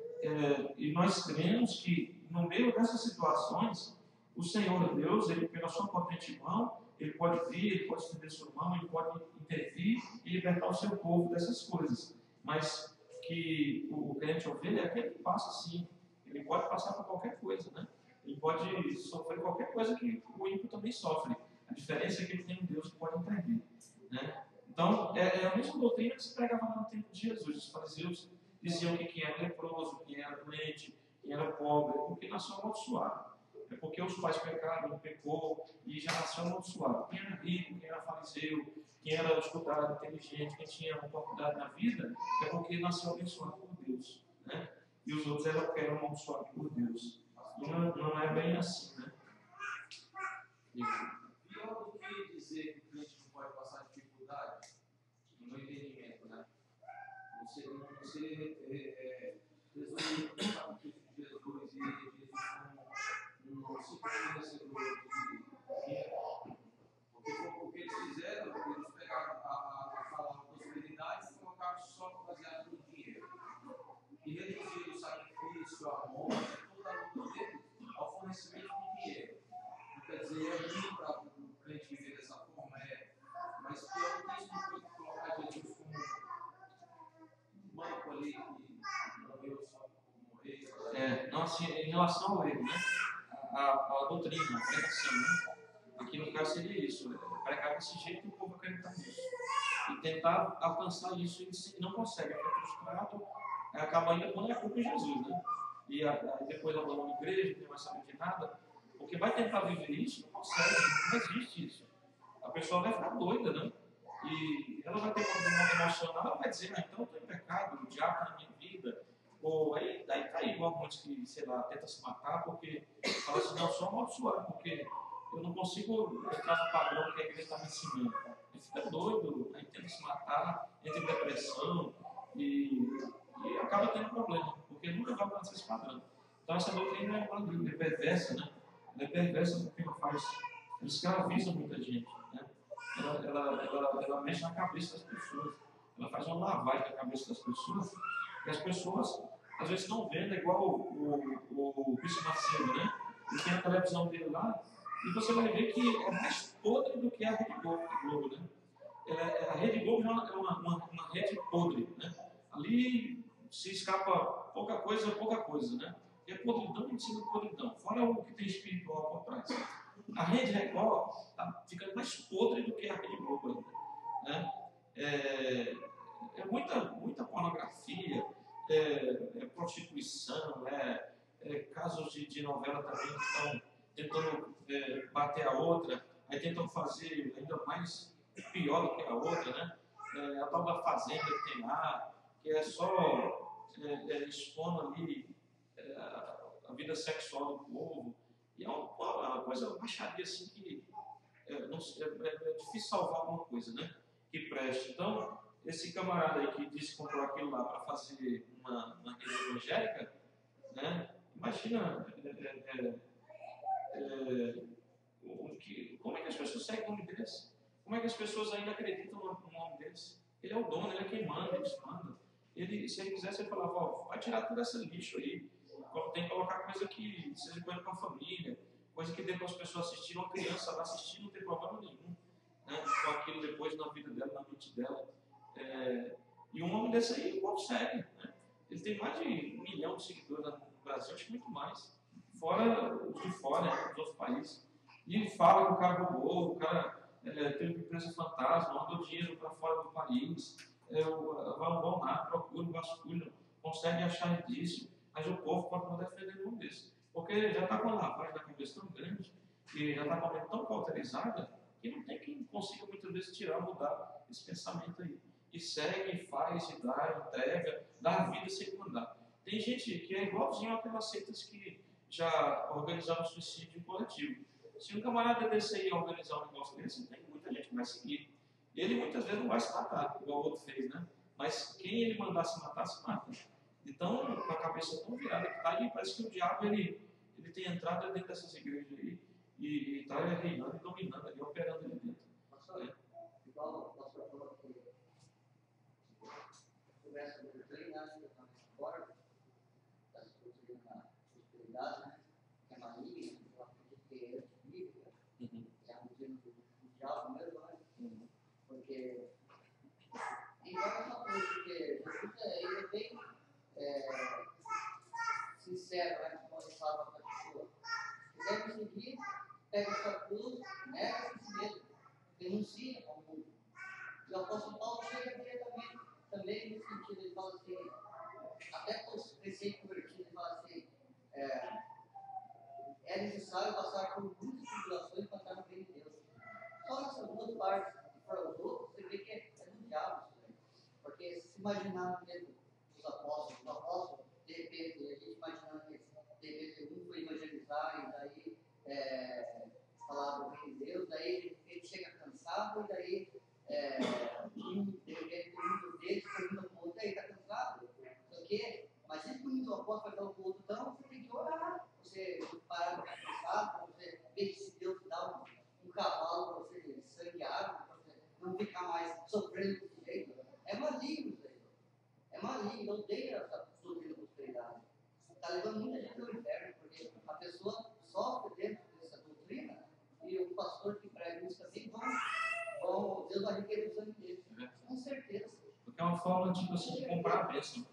A: E nós cremos que, no meio dessas situações, o Senhor Deus, ele, pela sua potente mão, ele pode vir, ele pode estender sua mão, ele pode intervir e libertar o seu povo dessas coisas. Mas que o crente ovelha é aquele que passa sim, ele pode passar por qualquer coisa, né? Ele pode sofrer qualquer coisa que o ímpio também sofre. A diferença é que ele tem um Deus que pode intervir, né? Então, é a mesma doutrina que se pregava lá no tempo de Jesus. Os fariseus diziam que quem era leproso, quem era doente, quem era pobre, é porque nasceu amaldiçoado. É porque os pais pecaram, ele pecou e já nasceu amaldiçoado. Quem era rico, quem era fariseu, quem era estudado, inteligente, quem tinha uma oportunidade na vida, é porque nasceu abençoado por Deus, né? E os outros eram amaldiçoados por Deus. E não é bem assim, né?
B: Pior do que dizer que o crente não pode passar dificuldade, no meu entendimento, né? Você resolver o sacrifício de Jesus e Jesus como um simples fornecedor de dinheiro. Porque eles fizeram, eles pegaram a palavra prosperidade e colocaram só baseado no dinheiro. E reduziram o sacrifício, a morte, toda a luta deles ao fornecimento de dinheiro. Não quer dizer, é ruim para o crente viver dessa forma, mas pior do que isso não foi colocar Jesus como um banco ali que morreu só como rei.
A: Não, assim, em relação ao erro, né? A doutrina, a pregação, né? Aqui no caso seria isso, né? Pregar desse jeito e o povo acreditar nisso. E tentar alcançar isso e não consegue, fica frustrado, acaba ainda pondo a culpa em Jesus, né? E aí depois abandona a igreja, não tem mais saber de nada, porque vai tentar viver isso, não consegue, não existe isso. A pessoa vai ficar doida, né? E ela vai ter problema emocional, ela vai dizer, então eu estou em pecado, o diabo está na minha vida. Ou aí tá igual muitos que, sei lá, tentam se matar porque falam assim, não, sou amaldiçoado, porque eu não consigo entrar no padrão que a igreja está me ensinando. Ele fica doido, aí tenta se matar, entra em depressão e acaba tendo problema, porque nunca vai alcançar esse padrão. Então essa doutrina é perversa, né? Ela é perversa porque ela escraviza muita gente, né? Ela mexe na cabeça das pessoas, ela faz uma lavagem na cabeça das pessoas, e as pessoas às vezes não vendo, é igual o Cristo Macedo, né? Ele tem a televisão dele lá, e você vai ver que é mais podre do que a Rede Globo, né? A Rede Globo é uma rede podre, né? Ali se escapa pouca coisa, né? E é podridão em cima de podridão, fora o que tem espiritual por trás. A Rede Record está ficando mais podre do que a Rede Globo ainda, né? É muita pornografia, prostituição, casos de novela também que estão tentando bater a outra, aí tentam fazer ainda mais pior do que a outra, né? A tal da fazenda que tem lá, que é só expondo ali a vida sexual do povo, e é uma coisa, uma baixaria assim que é difícil salvar alguma coisa, né? Que preste. Então, esse camarada aí que disse que comprou aquilo lá para fazer uma rede evangélica, né? Imagina como é que as pessoas seguem um homem desse? Como é que as pessoas ainda acreditam num homem desse? Ele é o dono, ele é quem manda, ele manda. Se ele quisesse, ele falava, ó, vai tirar todo esse lixo aí. Tem que colocar coisa que seja coisa para a família, coisa que dê para as pessoas assistirem, uma criança lá assistir, não tem problema nenhum, né? Com aquilo depois na vida dela, na mente dela. E um homem desse aí consegue, né? Ele tem mais de 1 milhão de seguidores no Brasil, acho que muito mais. Fora os de fora, né, dos outros países. E ele fala que o cara roubou, o cara tem uma empresa fantasma, mandou dinheiro para fora do país, vão lá, procuram, vasculham, conseguem achar indício, mas o povo pode não defender um desse. Porque ele já está com a lavagem da cabeça tão grande, e já está com a mente tão cauterizada, que não tem quem consiga muitas vezes tirar, mudar esse pensamento aí. E segue, faz, e dá, entrega, dá a vida sem mandar. Tem gente que é igualzinho àquelas seitas que já organizaram suicídio coletivo. Se um camarada desse aí organizar um negócio desse, tem muita gente que vai seguir. Ele muitas vezes não vai se matar, igual o outro fez, né? Mas quem ele mandar se matar, se mata. Então, com a cabeça tão virada que está aí, parece que o diabo ele tem entrado dentro dessas igrejas aí e está reinando e dominando ali, operando ali dentro.
B: Pastor, igual o pastor falou que conversa com o doutrina, acho que eu também concordo, das doutrinas da prosperidade, né? Que é maligna, eu acredito que é bíblica, que é a doutrina do diabo mesmo, né? Porque, igual essa coisa, porque Jesus ele é bem sincero, né? Quando ele fala para a pessoa: quiser me seguir, pega a sua cruz, nega-se a si mesmo, denuncia ao mundo. E o apóstolo Paulo chega diretamente também nesse sentido, ele fala assim, até para os recém-convertidos, ele fala assim, é necessário passar por muitas tribulações para entrar no reino de Deus. Só nessas duas partes, que foram os outros, você vê que é do diabo isso aí. Porque se imaginar mesmo os apóstolos, de repente, a gente imaginando que de repente um foi evangelizar e daí falar do reino de Deus, daí ele chega cansado e daí de repente um deles pergunta para o outro, aí está cansado? Não sei o quê. Mas se o apóstolo vai falar para o outro, então você tem que orar, você parar de ficar cansado, você ver se Deus dá um cavalo para você sanguear, para você não ficar mais sofrendo desse jeito. É maligno isso aí. É maligno, odeia essa doutrina da prosperidade. Está levando muita gente ao inferno, porque a pessoa sofre dentro dessa doutrina e o pastor que prega isso também Deus vai requerer o sangue dele. Com certeza.
A: Porque é uma forma tipo assim, de comprar a bênção.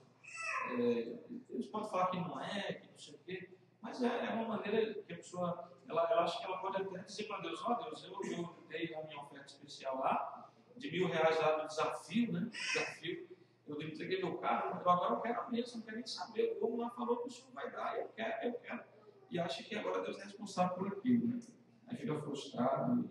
A: Eles podem falar que não é, que não sei o quê, mas é uma maneira que a pessoa, ela acha que ela pode até dizer para Deus, ó Deus, eu dei a minha oferta especial lá, de R$1.000 lá do desafio, né? Eu entreguei meu carro, agora eu quero a bênção, não quero nem saber. O homem lá falou que o senhor vai dar, eu quero. E acha que agora Deus é responsável por aquilo, né? Aí fica frustrado.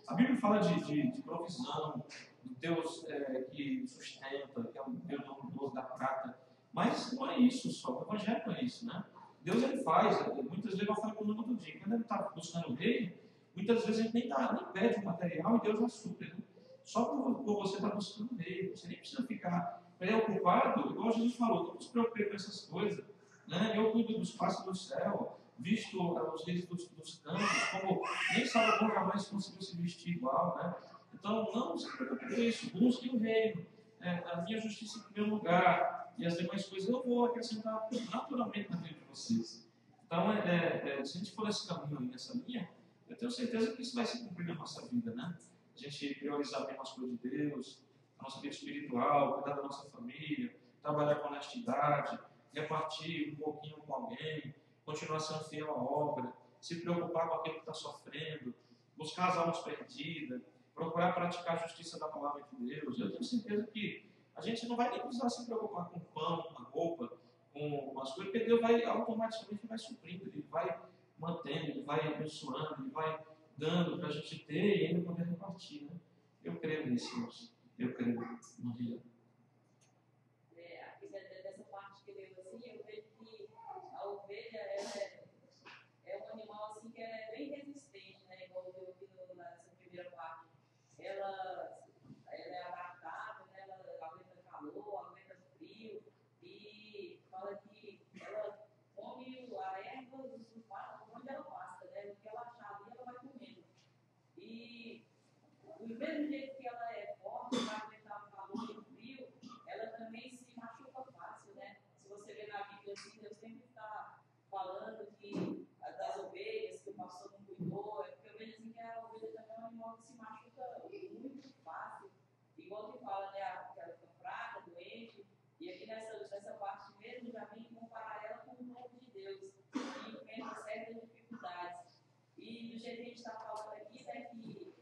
A: A Bíblia fala de provisão, do Deus que sustenta, que é o Deus bondoso da prata. Mas não é isso só, o Evangelho não é isso, né? Deus ele faz, muitas vezes eu falo com o outro dia, quando ele está buscando o rei, muitas vezes a gente nem pede o material e Deus já supre, né? Só por você estar buscando o rei, você nem precisa ficar preocupado, igual Jesus falou, não se preocupe com essas coisas, né? Eu cuido dos pássaros do céu, visto os reis dos campos, como nem Salomão jamais conseguiu se vestir igual, né? Então, não se preocupe com isso, busque o reino, a minha justiça em primeiro lugar, e as demais coisas eu vou acrescentar naturalmente na vida de vocês. Então, se a gente for nesse caminho aí, nessa linha, eu tenho certeza que isso vai se cumprir na nossa vida, né? A gente priorizar bem as coisas de Deus, a nossa vida espiritual, cuidar da nossa família, trabalhar com honestidade, repartir um pouquinho com alguém, continuar sendo fiel à obra, se preocupar com aquele que está sofrendo, buscar as almas perdidas, procurar praticar a justiça da palavra de Deus. Eu tenho certeza que a gente não vai nem precisar se preocupar com pão, com roupa, com as coisas, porque Deus vai automaticamente vai suprindo, Ele vai mantendo, Ele vai abençoando, Ele vai dando para a gente ter e ainda poder repartir, né? Eu creio nisso, irmãos. Eu creio no dia.
E: Dessa parte que veio assim, eu vejo que a ovelha é um animal assim que é bem resistente, né? Igual eu vi nessa primeira parte. Ela é adaptável, né? Ela aguenta calor, aguenta frio e fala que ela come a erva do pasto onde ela passa, né? O que ela achar ali, ela vai comendo. E o do mesmo jeito que ela é forte para aguentar o calor e o frio, ela também se machuca fácil, né? Se você vê na Bíblia, assim, Deus sempre está falando que das ovelhas, que o pastor não cuidou, é porque eu vejo assim que a ovelha também é um animal que se machuca muito fácil. Igual que fala, né, que ela fica fraca, doente, e aqui nessa parte mesmo já vem comparar ela com o povo de Deus, que enfrenta certas dificuldades. E do jeito que a gente está falando aqui, né, que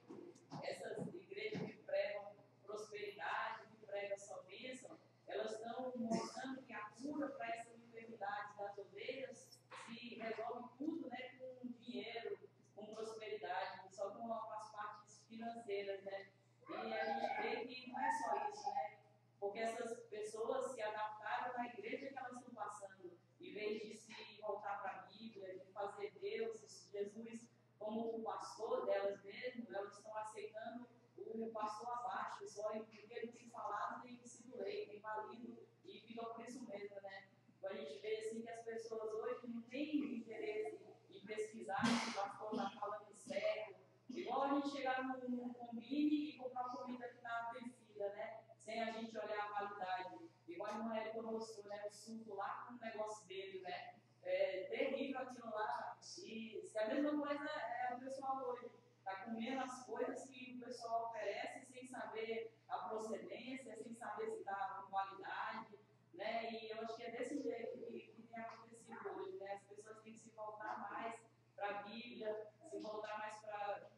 E: essas igrejas que pregam prosperidade, que pregam só bênção, elas estão mostrando que a cura para essas enfermidades das ovelhas se resolve tudo, né, com dinheiro, com prosperidade, só com as partes financeiras, né? E a gente vê que não é só isso, né? Porque essas pessoas se adaptaram à igreja que elas estão passando, em vez de se voltar para a Bíblia, de fazer Deus, Jesus como o pastor delas mesmo, elas estão aceitando o pastor abaixo, só porque ele tem falado, tem sido lei, tem valido e fica por isso mesmo, né? Então a gente vê assim que as pessoas hoje não têm interesse em pesquisar se o pastor está falando certo. Igual a gente chegar num combine e comprar comida que está vencida, né? Sem a gente olhar a validade. Igual a irmã Érica mostrou, né? O suco lá com o negócio dele, né? É terrível aquilo lá. E se a mesma coisa é o pessoal hoje. Está comendo as coisas que o pessoal oferece sem saber a procedência, sem saber se está com qualidade, né? E eu acho que é desse jeito que tem acontecido hoje, né? As pessoas têm que se voltar mais para a Bíblia, se voltar mais para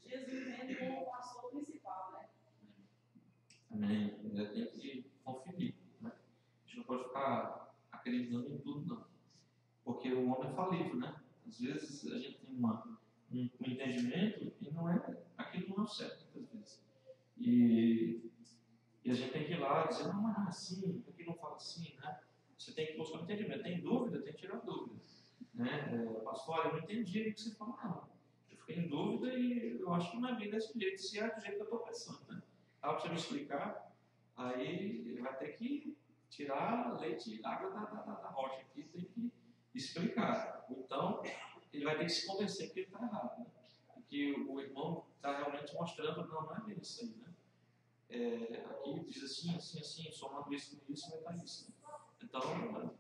E: Jesus mesmo como o pastor principal, né?
A: Amém. Tem que conferir, né? A gente não pode ficar acreditando em tudo, não. Porque o homem é falível, né? Às vezes a gente tem um entendimento e aquilo não é o certo, muitas vezes. E a gente tem que ir lá e dizer, não, mas não é assim, aqui não fala assim, né? Você tem que buscar um entendimento. Tem dúvida, tem que tirar dúvida. Né? Pastor, eu não entendi o que você falou, não. Eu fiquei em dúvida e eu acho que não é bem desse jeito, se é do jeito que eu estou pensando, né? Para você me explicar, aí vai ter que tirar leite e água da rocha aqui, tem que explicar. Então, ele vai ter que se convencer que ele está errado, né? E que o irmão está realmente mostrando, não é bem isso aí, né? Aqui diz assim, somando isso com isso, vai estar isso. Né? Então,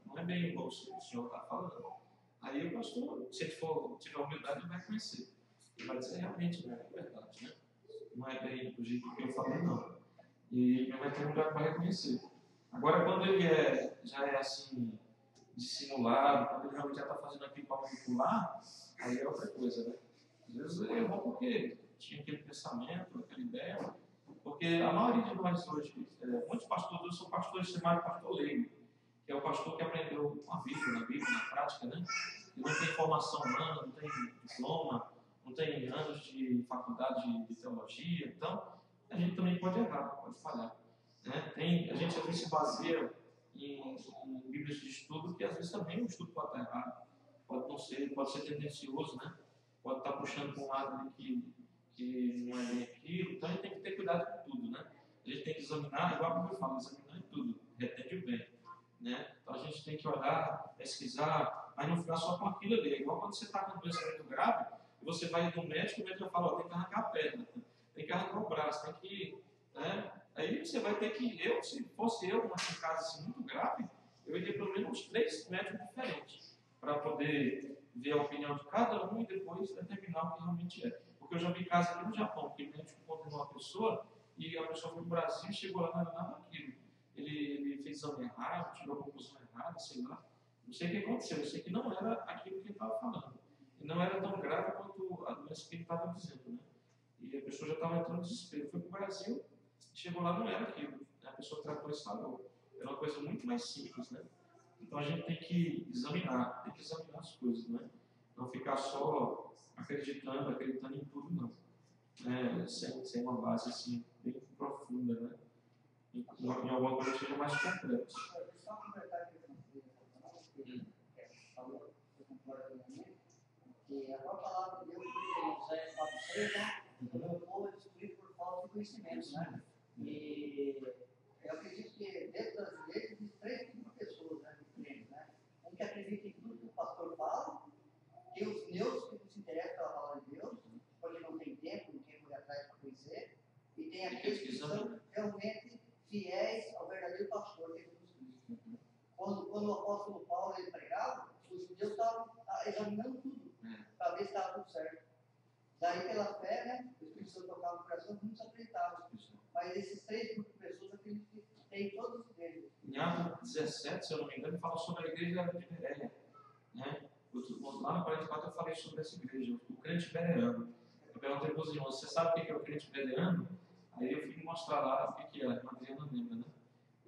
A: não é bem igual o senhor está falando. Aí o pastor, se ele tiver humildade, ele vai conhecer. Ele vai dizer, realmente, não é verdade, né? Não é bem do jeito que eu falei, não. E ele vai ter um lugar para reconhecer. Agora, quando ele já é assim, dissimulado, quando ele realmente já está fazendo aquilo para manipular, aí é outra coisa, né? Às vezes ele errou porque tinha aquele pensamento, aquela ideia, porque a maioria de nós hoje, muitos pastores são pastores chamados pastor leigo, que é o pastor que aprendeu a Bíblia, na prática, né? Que não tem formação humana, não tem diploma, não tem anos de faculdade de teologia, então a gente também pode errar, pode falhar. Né? A gente às vezes se baseia em Bíblias de estudo, que às vezes também o estudo pode estar errado, pode ser tendencioso, né? Pode estar puxando para um lado ali que não é bem aquilo, então a gente tem que ter cuidado com tudo, né? A gente tem que examinar, igual como eu falo, examinar em tudo, retende o bem. Né? Então a gente tem que olhar, pesquisar, mas não ficar só com aquilo ali. É igual quando você está com um doença muito grave, e você vai no médico e o médico fala, tem que arrancar a perna, tem que arrancar o braço, tem que... Né? Aí você vai ter que... se fosse eu, num caso assim, muito grave, eu iria pelo menos uns 3 médicos diferentes, para poder ver a opinião de cada um e depois determinar o que realmente é. Porque eu já vi casos aqui no Japão, que o médico condenou uma pessoa, e a pessoa foi para o Brasil e chegou lá, não era nada daquilo. Ele fez exame errado, tirou a conclusão errada, sei lá. Não sei o que aconteceu, eu sei que não era aquilo que ele estava falando. E não era tão grave quanto a doença que ele estava dizendo, né? E a pessoa já estava entrando em desespero. Foi para o Brasil, chegou lá, não era aquilo. A pessoa tratou e falou. Era uma coisa muito mais simples, né? Então a gente tem que examinar as coisas, né? Não ficar só acreditando em tudo, não. Sem uma base assim, bem profunda, né? Em alguma coisa que seja mais completa.
B: Só completar aqui que falou, eu concordo plenamente, que a própria palavra de Deus diz em Isaías 4:6, né? O meu povo é destruído por falta de conhecimento, né? E eu acredito que dentro das igrejas existem 3 tipos de pessoas, né? Diferentes, né? Um que acredita em tudo que o pastor fala, tem os neus que não se interessam pela palavra de Deus, porque não tem tempo, não quer correr atrás para conhecer. pastor, que é Jesus Cristo. Quando o apóstolo Paulo ele pregava, os judeus estavam examinando tudo, para ver se estava tudo certo. Daí, pela fé, né, o Espírito Santo tocava no coração, muitos acreditavam. Mas esses 3 grupos de pessoas acreditam que tem todos os deles.
A: Em Atos 17, se eu não me engano, fala sobre a igreja de Bereia. Né? Lá no 44 eu falei sobre essa igreja, o crente bereano. Eu perguntei para os irmãos, você sabe o que é o crente bereano? Aí eu fui mostrar lá o que é, a Adriana lembra, né?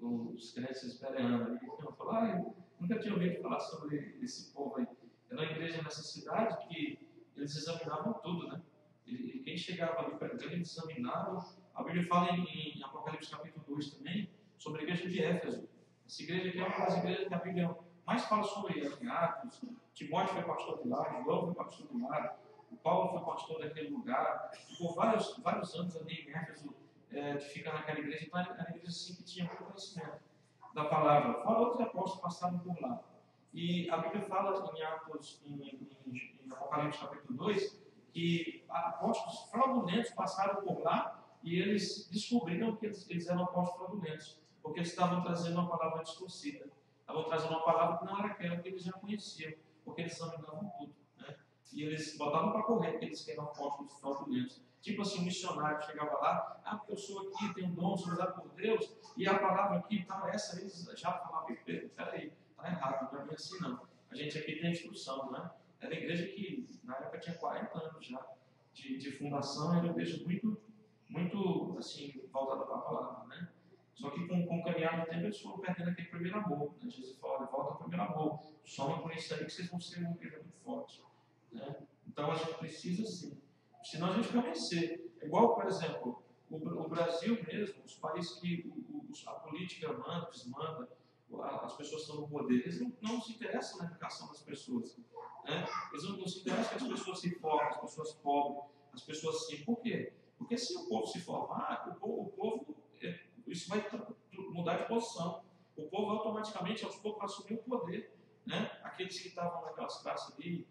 A: Os crentes bereanos. Aí eu falei, eu nunca tinha ouvido falar sobre esse povo aí. Era uma igreja nessa cidade que eles examinavam tudo, né? E quem chegava ali para eles examinavam. A Bíblia fala em Apocalipse capítulo 2 também, sobre a igreja de Éfeso. Essa igreja aqui é uma das igrejas que a Bíblia mais fala sobre ela, em Atos. Timóteo foi pastor de lá, João foi pastor de lá, o Paulo foi pastor daquele lugar. Ficou vários anos ali em Éfeso, de ficar naquela igreja. Então, era uma igreja assim, que tinha muito conhecimento da palavra. Fora outros apóstolos passaram por lá. E a Bíblia fala em Atos, em Apocalipse capítulo 2, que apóstolos fraudulentos passaram por lá e eles descobriram que eles eram apóstolos fraudulentos, porque eles estavam trazendo uma palavra distorcida, estavam trazendo uma palavra que não era aquela que eles já conheciam, porque eles examinavam tudo, né? E eles botavam para correr porque eles eram apóstolos fraudulentos. Tipo assim, um missionário chegava lá, porque eu sou aqui, tenho um dom, sou usado por Deus, e a palavra aqui, tá, essa eles já falavam, peraí, tá errado, não é bem assim não. A gente aqui tem instrução, né? Era uma igreja que na época tinha 40 anos já de fundação, era uma igreja muito assim, voltada para a palavra, né? Só que com o caminhar do tempo eles foram perdendo aquele primeiro amor, né? Jesus falou, volta ao primeiro amor, soma por isso aí que vocês vão ser uma igreja muito forte, né? Então a gente precisa sim, senão a gente vai vencer. É igual, por exemplo, o Brasil mesmo, os países que a política manda, desmanda, as pessoas estão no poder, eles não se interessam na educação das pessoas, né? Eles não se interessam que as pessoas se formem, as pessoas pobres, as pessoas sim. Por quê? Porque se o povo se formar, o povo isso vai mudar de posição. O povo automaticamente, aos poucos, vai assumir o poder, né? Aqueles que estavam naquelas classes ali,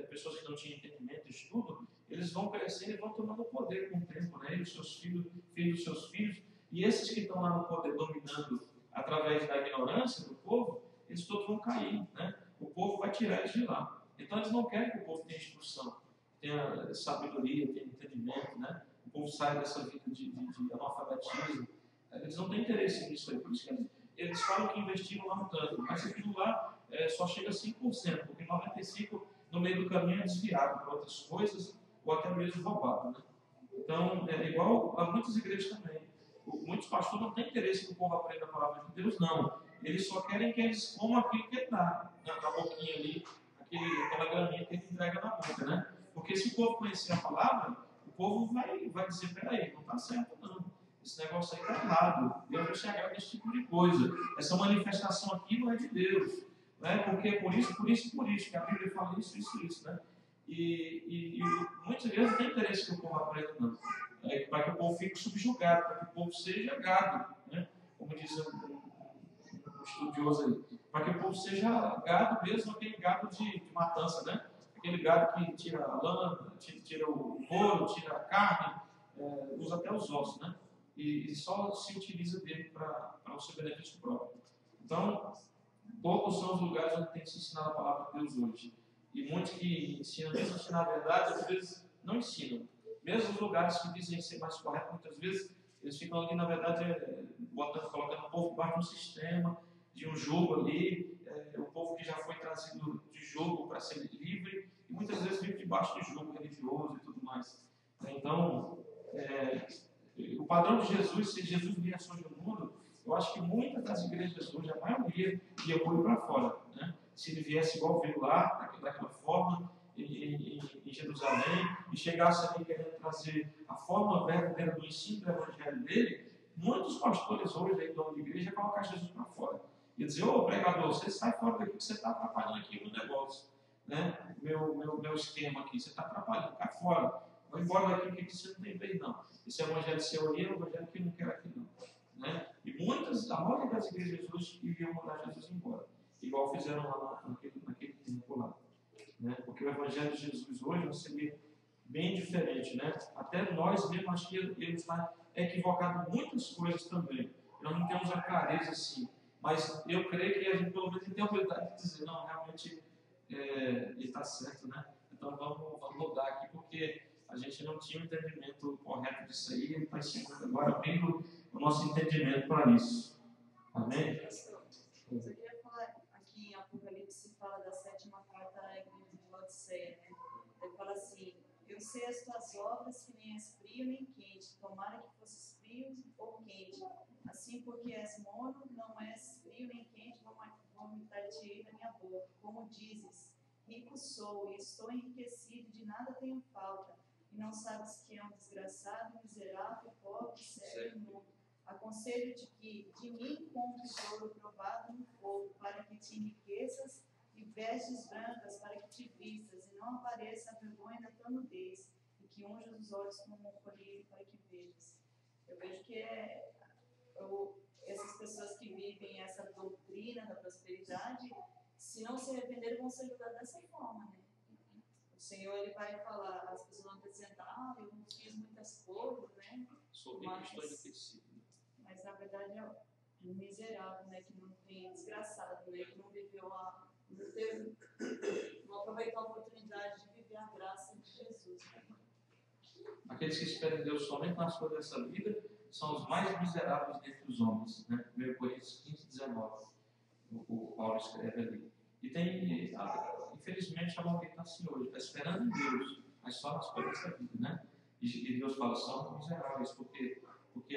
A: pessoas que não tinham entendimento e estudo, eles vão crescendo e vão tomando poder com o tempo, né? E os seus filhos dos seus filhos, e esses que estão lá no poder dominando através da ignorância do povo, eles todos vão cair, né? O povo vai tirar eles de lá. Então eles não querem que o povo tenha instrução, tenha sabedoria, tenha entendimento, né? O povo saia dessa vida de analfabetismo. Eles não têm interesse nisso aí, por isso que eles falam que investiram lá no tanto, mas aquilo lá só chega a 5%, porque 95% no meio do caminho é desviado para outras coisas, ou até mesmo roubado, né? Então, é igual a muitas igrejas também. Muitos pastores não têm interesse que o povo aprenda a palavra de Deus, não. Eles só querem que eles comam aquilo que dá na boquinha ali, aquela graminha que ele entrega na boca, né? Porque se o povo conhecer a palavra, o povo vai dizer, peraí, não está certo não. Esse negócio aí está errado. Deus não se agrada desse tipo de coisa. Essa manifestação aqui não é de Deus. Né? Porque por isso, que a Bíblia fala isso, né? E muitas vezes não tem interesse que o povo aprenda, não. Para que o povo fique subjugado, para que o povo seja gado, né? Como diz um estudioso aí. Para que o povo seja gado mesmo, aquele gado de matança, né? Aquele gado que tira a lã, tira o couro, tira a carne, usa até os ossos, né? E só se utiliza dele para o seu benefício próprio. Então, poucos são os lugares onde tem que se ensinar a palavra de Deus hoje. E muitos que ensinam, mesmo ensinar a verdade, às vezes não ensinam. Mesmo os lugares que dizem ser mais corretos, muitas vezes eles ficam ali, na verdade, colocando o povo debaixo de um sistema, de um jogo ali, o povo que já foi trazido de jogo para ser livre, e muitas vezes vive debaixo de jogo religioso e tudo mais. Então, o padrão de Jesus, se Jesus viesse hoje no mundo, eu acho que muitas das igrejas hoje, a maioria, ia pôr para fora, né? Se ele viesse igual veio lá, daquela forma, em Jerusalém, e chegasse ali querendo trazer a forma verdadeira do ensino do evangelho dele, muitos pastores hoje, aí, dono de igreja, iam colocar Jesus para fora. E dizer, ô pregador, você sai fora daqui que você está atrapalhando aqui o meu negócio, né? Meu esquema aqui, você está atrapalhando, cai fora. Vai embora daqui que você não tem vez, não. Esse evangelho seu aí é um evangelho que eu não quero aqui, não. Né? E a maioria das igrejas hoje iriam mandar Jesus embora, igual fizeram lá naquele tempo lá. Né? Porque o evangelho de Jesus hoje vai ser bem diferente, né? Até nós mesmo, acho que ele está equivocado em muitas coisas também. nós não temos a clareza assim. Mas eu creio que a gente pelo menos tem a oportunidade de dizer, não, realmente ele está certo, né? Então vamos mudar aqui, porque a gente não tinha o entendimento correto disso aí, ele está ensinando agora, abrindo o nosso entendimento para isso. Amém?
E: Eu queria falar, aqui em Apocalipse fala da 7ª carta à igreja de Laodiceia, né? Ele fala assim: eu sei as tuas obras, que nem és frio nem quente, tomara que fosses frio ou quente. Assim, porque és mono, não és frio nem quente, vomitar-te-ei da minha boca. Como dizes, rico sou e estou enriquecido, de nada tenho falta, e não sabes que é um desgraçado, miserável, pobre, cego e nu. Aconselho-te que de mim compres ouro provado no fogo, para que te enriqueças, e vestes brancas para que te vistas, e não apareça a vergonha da tua nudez, e que unjas os olhos como um colírio para que vejas. Eu vejo que essas pessoas que vivem essa doutrina da prosperidade, se não se arrependerem, vão ser julgadas dessa forma, né? O Senhor, ele vai falar, as pessoas vão apresentar, eu não fiz muitas coisas, né?
A: Sou rico, estou enriquecido.
E: Mas na verdade é um miserável, né? Que não tem, desgraçado, né? Que não viveu não aproveitou a oportunidade de viver a graça de Jesus, né?
A: Aqueles que esperam em Deus somente nas coisas dessa vida são os mais miseráveis dentre os homens, né? 1 Coríntios 15, 19, o Paulo escreve ali. E tem, infelizmente, a maioria está assim hoje, está esperando em Deus, mas só nas coisas dessa vida, né? E Deus fala, são miseráveis, porque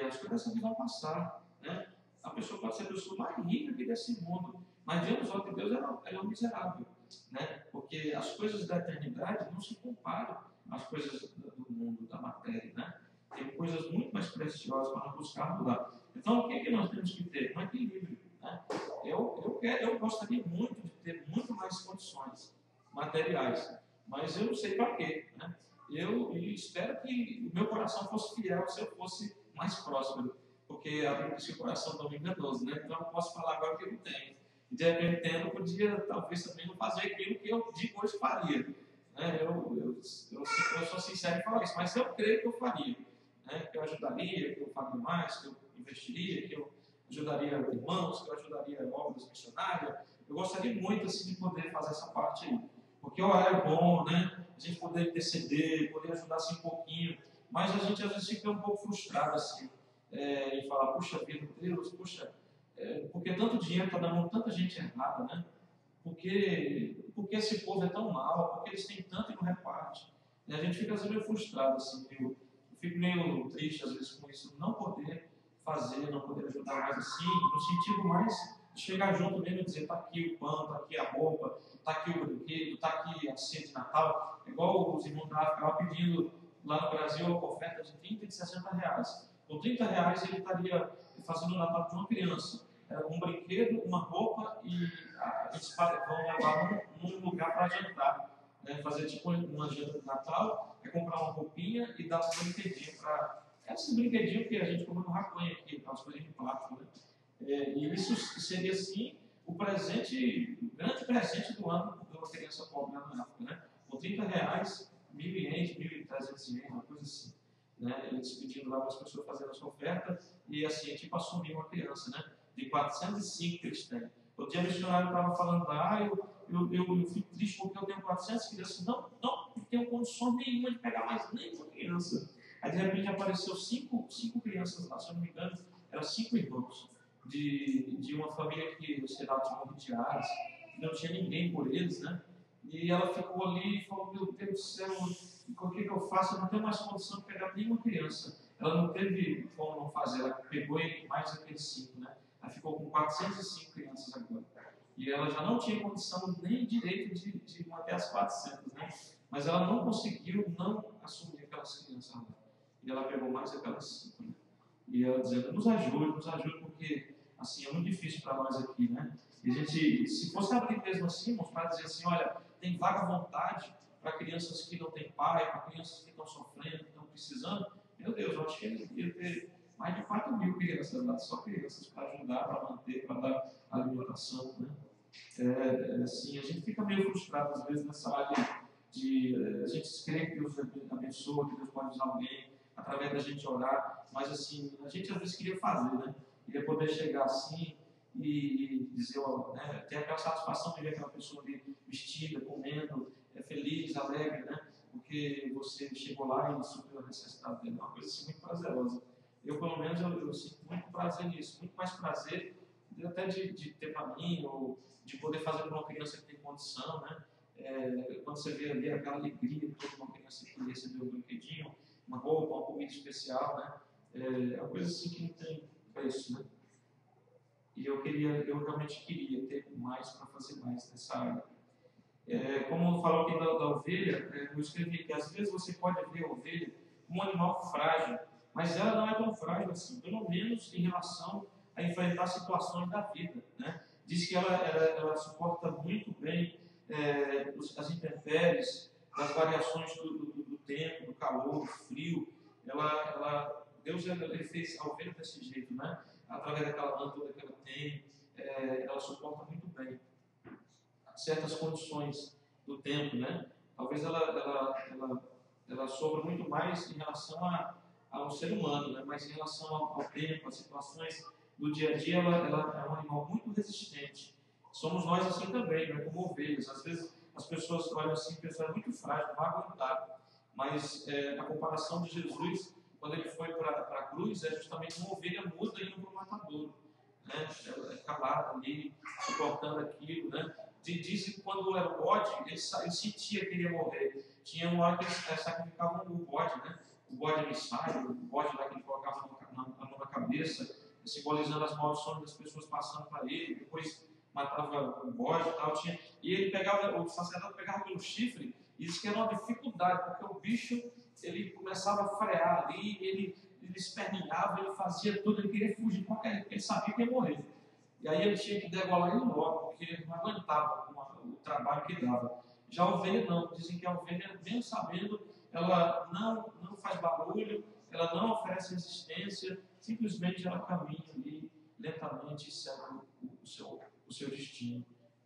A: as coisas dessa vida vão passar, né? A pessoa pode ser a pessoa mais rica aqui desse mundo, mas diante dos olhos de Deus ela é um miserável, né? Porque as coisas da eternidade não se comparam às coisas do mundo, da matéria, né? Tem coisas muito mais preciosas para nós buscarmos lá. Então, o que nós temos que ter? Um equilíbrio, né? Eu gostaria muito de ter muito mais condições materiais, mas eu não sei para quê, né? Eu espero que o meu coração fosse fiel se eu fosse mais próspero, porque a Bíblia diz que o coração do homem é enganoso, né? Então eu posso falar agora que eu não tenho. E de repente eu podia talvez também não fazer aquilo que eu digo hoje faria, né? Eu sou sincero em falar isso, mas eu creio que eu faria, né? Que eu ajudaria, que eu faria mais, que eu investiria, que eu ajudaria irmãos, que eu ajudaria obras missionárias. Eu gostaria muito assim, de poder fazer essa parte aí, porque orar é bom, né? A gente poder interceder, poder ajudar assim um pouquinho, mas a gente às vezes fica um pouco frustrado assim, e falar, puxa vida, Deus, porque tanto dinheiro está dando tanta gente errada, né? Porque esse povo é tão mau, porque eles têm tanto e não reparte. E a gente fica às vezes meio frustrado, assim, eu fico meio triste às vezes com isso, não poder fazer, não poder ajudar mais assim, no sentido mais de chegar junto mesmo e dizer, está aqui o pão, está aqui a roupa, está aqui o brinquedo, está aqui a ceia de Natal, igual os irmãos da África estavam pedindo lá no Brasil a oferta de 30 e de 60 reais. Com 30 reais ele estaria fazendo o Natal de uma criança. Um brinquedo, uma roupa e eles vão levar num lugar para jantar. Né? Fazer tipo uma janta de Natal, comprar uma roupinha e dar um brinquedinho para. Esses brinquedinhos que a gente compra no Raconha aqui, aquelas coisas de plástico. Né? E isso seria assim o presente, o grande presente do ano de uma criança pobre lá na África. Né? Com 30 reais, 1.500, 1.300 reais, uma coisa assim. Né? Eles pedindo lá para as pessoas fazerem a sua oferta e assim, tipo assumir uma criança, né? De 405 que eles têm. O dia missionário estava falando lá, eu fico triste porque eu tenho 400 crianças, não tenho condições nenhuma de pegar mais nenhuma criança. Aí de repente apareceu cinco crianças lá, se eu não me engano, eram 5 irmãos de uma família que, sei lá, tinha morrido de AIDS, não tinha ninguém por eles, né? E ela ficou ali e falou, meu Deus do céu, o que eu faço? Eu não tenho mais condição de pegar nenhuma criança. Ela não teve como não fazer, ela pegou mais aqueles 5, né? Ela ficou com 405 crianças agora. E ela já não tinha condição nem direito de manter as 400, né? Mas ela não conseguiu não assumir aquelas crianças lá. E ela pegou mais aquelas 5, né? E ela dizendo, nos ajude, porque assim, é muito difícil para nós aqui, né? E a gente, se fosse abrir mesmo assim, irmãos, para dizer assim, olha, tem vaga vontade para crianças que não têm pai, para crianças que estão sofrendo, que estão precisando, meu Deus, eu acho que ele devia ter mais de 4.000 crianças lá, só crianças, para ajudar, para manter, para dar alimentação, né? Assim, a gente fica meio frustrado às vezes nessa área a gente crê que Deus abençoa, que Deus pode usar alguém através da gente orar, mas assim, a gente às vezes queria fazer, né? Queria poder chegar assim e dizer, né, ter aquela satisfação de ver aquela pessoa ali vestida, comendo, feliz, alegre, né? Porque você chegou lá e supriu a necessidade dele. É uma coisa assim, muito prazerosa. Eu, pelo menos, eu sinto muito prazer nisso, muito mais prazer até de ter para mim, ou de poder fazer para uma criança que tem condição, né? Quando você vê ali aquela alegria de toda uma criança que recebeu um brinquedinho, uma roupa, uma comida especial, né? É uma coisa assim que não tem preço, né? E eu realmente queria ter mais para fazer mais nessa área. Como falou aqui da ovelha, eu escrevi que às vezes você pode ver a ovelha como um animal frágil, mas ela não é tão frágil assim, pelo menos em relação a enfrentar situações da vida, né? Diz que ela suporta muito bem as intempéries, as variações do tempo, do calor, do frio. Deus ele fez a ovelha desse jeito, né? Através daquela lã toda que ela tem, ela suporta muito bem certas condições do tempo, né? Talvez ela sofra muito mais em relação ao ser humano, né? Mas em relação ao tempo, às situações do dia a dia, ela é um animal muito resistente. Somos nós assim também, né? Como ovelhas. Às vezes as pessoas olham assim, pessoas muito frágil, não vai aguentar. Mas a comparação de Jesus, quando ele foi para a cruz, é justamente uma ovelha muda indo para o matadouro, né? Ela é calada ali, suportando aquilo, né? Dizem que quando era o bode, ele sentia que ele ia morrer. Tinha uma hora que eles sacrificavam o bode, né? O bode emissário, o bode lá que ele colocava a mão na cabeça, simbolizando as maldições das pessoas passando para ele. Depois matava o bode e tal. E ele o sacerdote pegava pelo chifre, e disse que era uma dificuldade, porque o bicho ele começava a frear ali, ele esperneava, ele fazia tudo, ele queria fugir, porque ele sabia que ia morrer. E aí ele tinha que degolar ele logo, porque ele não aguentava o trabalho que dava. Já a ovelha não, dizem que a ovelha, mesmo sabendo, ela não faz barulho, ela não oferece resistência, simplesmente ela caminha ali lentamente e segue o seu destino.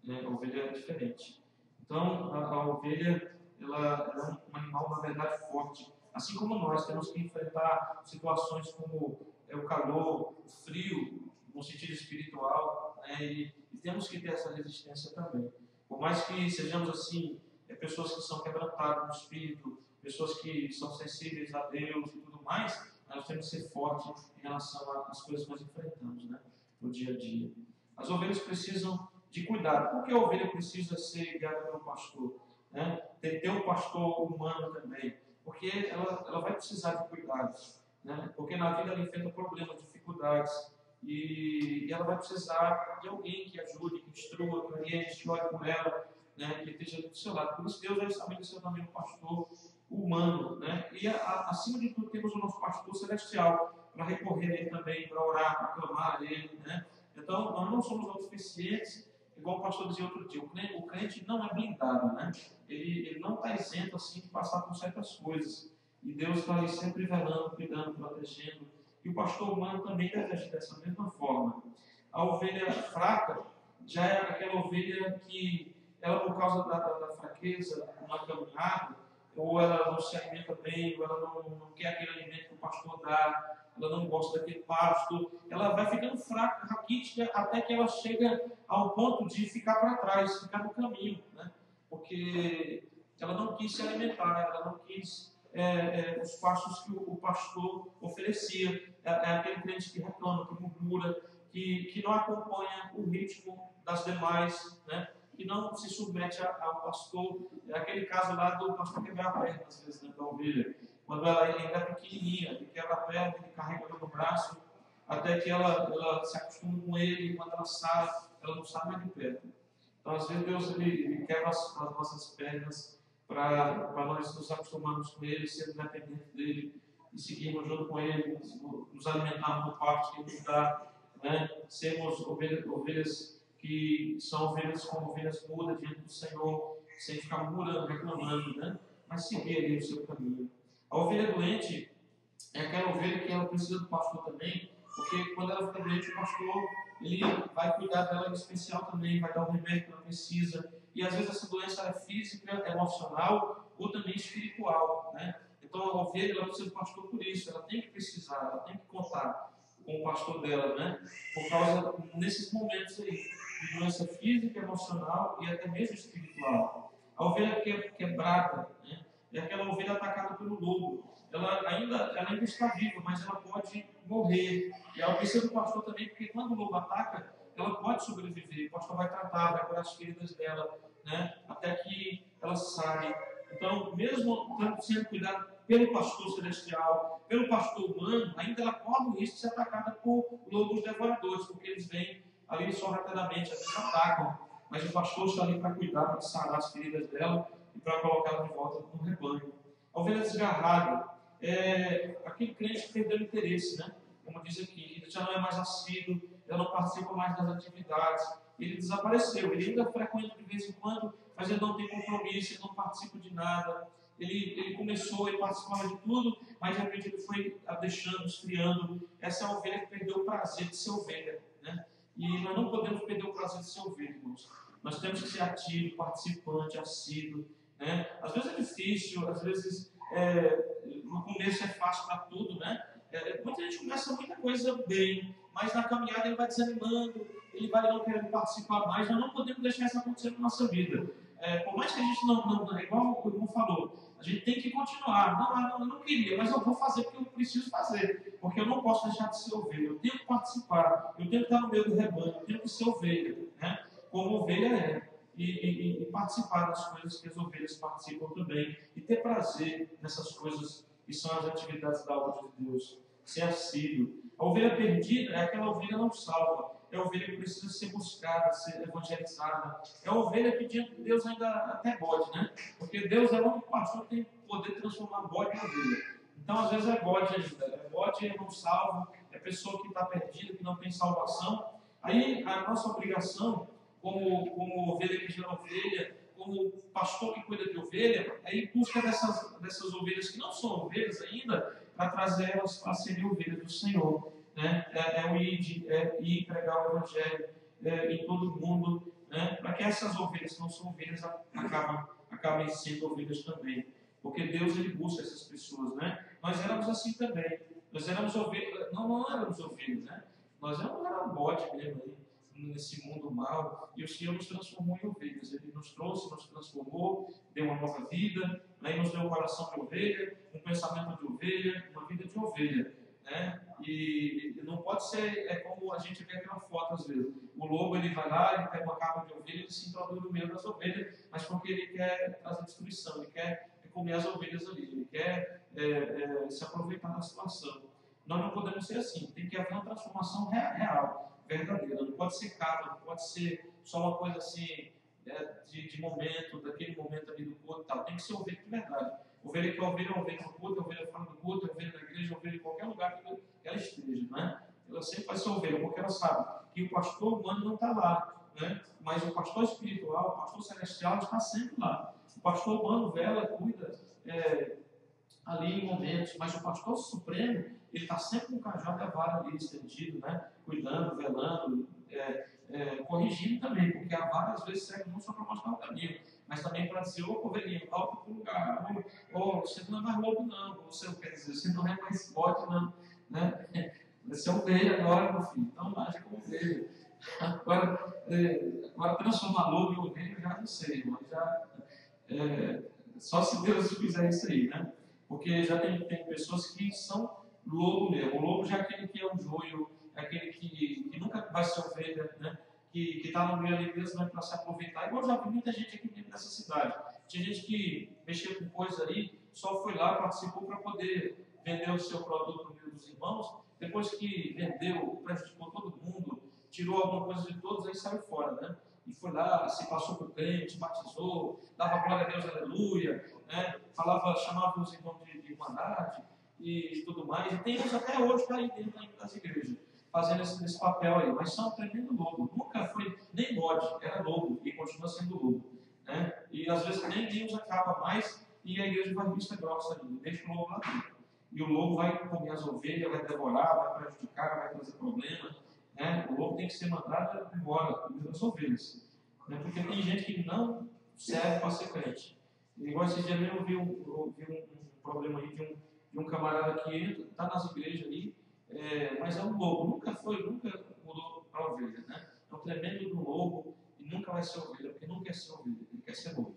A: A ovelha é diferente. Então, a ovelha ela é um animal, na verdade, forte. Assim como nós temos que enfrentar situações como o calor, o frio, no sentido espiritual, né? E temos que ter essa resistência também. Por mais que sejamos assim, pessoas que são quebrantadas no espírito, pessoas que são sensíveis a Deus e tudo mais, nós temos que ser fortes em relação às coisas que nós enfrentamos, né? No dia a dia. As ovelhas precisam de cuidado. Por que a ovelha precisa ser guiada pelo pastor? Né? Ter um pastor humano também. Porque ela vai precisar de cuidados. Né? Porque na vida ela enfrenta problemas, dificuldades. E ela vai precisar de alguém que ajude, que instrua, que oriente, que olhe por ela, né? Que esteja do seu lado. Por isso Deus já estabeleceu também um pastor humano. Né? E acima de tudo temos o nosso pastor celestial para recorrer a ele também, para orar, para clamar a ele. Né? Então nós não somos autossuficientes. Igual o pastor dizia outro dia, o crente não é blindado, né? Ele não está isento assim de passar por certas coisas. E Deus está ali sempre velando, cuidando, protegendo. E o pastor humano também deve agir dessa mesma forma. A ovelha fraca já é aquela ovelha que, ela por causa da fraqueza na caminhada, ou ela não se alimenta bem, ou ela não quer aquele alimento que o pastor dá, ela não gosta daquele pasto, ela vai ficando fraca, raquítica, até que ela chega ao ponto de ficar para trás, ficar no caminho, né? Porque ela não quis se alimentar, ela não quis os pastos que o pastor oferecia. É aquele crente que reclama, que murmura, que não acompanha o ritmo das demais, né? Que não se submete ao pastor. É aquele caso lá do pastor quebrar a perna, às vezes, né, da ovelha. Quando ela ainda é pequenininha, ele quebra a perna, ele carrega ela no braço, até que ela se acostuma com ele, e quando ela sai, ela não sai mais de perto. Então, às vezes, Deus ele quebra as nossas pernas para nós nos acostumarmos com ele, sermos dependentes dele e seguirmos junto com ele, nos alimentarmos do pasto que ele nos dá, né? Sermos ovelhas que são ovelhas como ovelhas mudas diante do Senhor, sem ficar murmurando, reclamando, né? Mas seguir ali o seu caminho. A ovelha doente é aquela ovelha que ela precisa do pastor também, porque quando ela fica doente, o pastor ele vai cuidar dela em especial também, vai dar o remédio que ela precisa. E às vezes essa doença é física, emocional ou também espiritual, né? Então a ovelha ela precisa do pastor por isso, ela tem que precisar, ela tem que contar com o pastor dela, né? Por causa, nesses momentos aí, de doença física, emocional e até mesmo espiritual. A ovelha quebrada, né? É aquela ovelha atacada pelo lobo. Ela ainda está viva, mas ela pode morrer. E ela precisa do pastor também, porque quando o lobo ataca, ela pode sobreviver. O pastor vai tratar, vai curar as feridas dela, né? Até que ela saia. Então, mesmo sendo cuidado pelo pastor celestial, pelo pastor humano, ainda ela corre o risco de ser atacada por lobos devoradores, porque eles vêm ali sorrateiramente, às vezes atacam. Mas o pastor está ali para cuidar, para sarar as feridas dela e para colocá-la de volta no rebanho. A ovelha desgarrada é aquele crente que perdeu o interesse, né? Como diz aqui, ele já não é mais assíduo, já não participa mais das atividades, ele desapareceu, ele ainda frequenta de vez em quando, mas ele não tem compromisso, ele não participa de nada. Ele começou, ele participava de tudo, mas de repente ele foi deixando, esfriando. Essa é a ovelha que perdeu o prazer de ser ovelha, né? E nós não podemos perder o prazer de ser ovelha, irmãos. Nós temos que ser ativo, participante, assíduo, né? Às vezes é difícil, às vezes no começo é fácil para tudo, né? Muita gente começa muita coisa bem, mas na caminhada ele vai desanimando, ele vai não querendo participar mais. Nós não podemos deixar isso acontecer na nossa vida. Por mais que a gente não igual o irmão falou, a gente tem que continuar. Eu não queria, mas eu vou fazer porque eu preciso fazer, porque eu não posso deixar de ser ovelha. Eu tenho que participar, eu tenho que estar no meio do rebanho, eu tenho que ser ovelha, né? Como ovelha é. E participar das coisas que as ovelhas participam também, e ter prazer nessas coisas que são as atividades da obra de Deus, ser assíduo. A ovelha perdida é aquela ovelha não salva, é a ovelha que precisa ser buscada, ser evangelizada, é a ovelha que diante de Deus ainda até bode, né? Porque Deus é o único pastor que tem poder de transformar bode em ovelha. Então, às vezes é bode ainda, bode não salvo, é pessoa que está perdida, que não tem salvação. Aí a nossa obrigação, como ovelha que gera ovelha, como pastor que cuida de ovelha, é ir em busca dessas ovelhas que não são ovelhas ainda, para trazer elas para serem ovelhas do Senhor, né? O ir pregar o Evangelho em todo o mundo, né? Para que essas ovelhas que não são ovelhas acabem sendo ovelhas também, porque Deus ele busca essas pessoas, né? Nós éramos assim também, nós éramos ovelhas, não éramos ovelhas, né? Nós éramos bode mesmo aí, nesse mundo mal, e o Senhor nos transformou em ovelhas. Ele nos trouxe, nos transformou, deu uma nova vida, aí nos deu um coração de ovelha, um pensamento de ovelha, uma vida de ovelha, né? E não pode ser como a gente vê aquela foto às vezes. O lobo ele vai lá, ele pega uma capa de ovelha, ele se introduz no meio das ovelhas, mas porque ele quer trazer destruição, ele quer comer as ovelhas ali, ele quer se aproveitar da situação. Nós não podemos ser assim, tem que haver uma transformação real, verdadeira. Não pode ser capa, não pode ser só uma coisa assim, de momento, daquele momento ali do culto e tal. Tem que ser ovelha de verdade. Ovelha que é ovelha no culto, ovelha fora do culto, ovelha na igreja, ovelha em qualquer lugar que ela esteja, né? Ela sempre vai ser ovelha, porque ela sabe que o pastor humano não está lá, né? Mas o pastor espiritual, o pastor celestial está sempre lá. O pastor humano vela, cuida ali em momentos, mas o pastor supremo, ele está sempre com o cajado e a vara ali estendido, né? Cuidando, velando, corrigindo também, porque a vara às vezes serve não só para mostrar o caminho, mas também para dizer, ô ovelhinha, volta para o lugar, ou você não é mais lobo não, você quer dizer, você não é mais bote não, né? Você é ovelha agora, meu filho, então age como ovelha. Agora transformar lobo em ovelha, eu já não sei, mas só se Deus fizer isso aí, né? Porque já tem pessoas que são lobo mesmo. O lobo já é aquele que é um joio, é aquele que nunca vai ser ovelha, né? Que está no meio ali mesmo, né, para se aproveitar. Igual já vi muita gente aqui dentro dessa cidade. Tinha gente que mexia com coisa ali, só foi lá, participou para poder vender o seu produto no meio dos irmãos. Depois que vendeu, prejudicou todo mundo, tirou alguma coisa de todos, aí saiu fora, né? E foi lá, se passou por crente, batizou, dava glória a Deus, aleluia, né? Chamava os irmãos de irmandade e tudo mais. E tem uns até hoje que aí dentro das igrejas, fazendo esse papel aí, mas são um tremendo lobo. Nunca foi nem bode, era lobo e continua sendo lobo, né? E às vezes nem Deus acaba mais e a igreja vai vista grossa ali, deixa o lobo lá dentro. E o lobo vai comer as ovelhas, vai devorar, vai prejudicar, vai trazer problema, né? O lobo tem que ser mandado embora das ovelhas, né? Porque tem gente que não serve para ser crente. Igual esse dia mesmo eu vi um problema aí de um camarada que está nas igrejas ali mas é um lobo, nunca mudou para a ovelha, né? É um tremendo do lobo e nunca vai ser ovelha, porque não quer ser ovelha, ele quer ser lobo.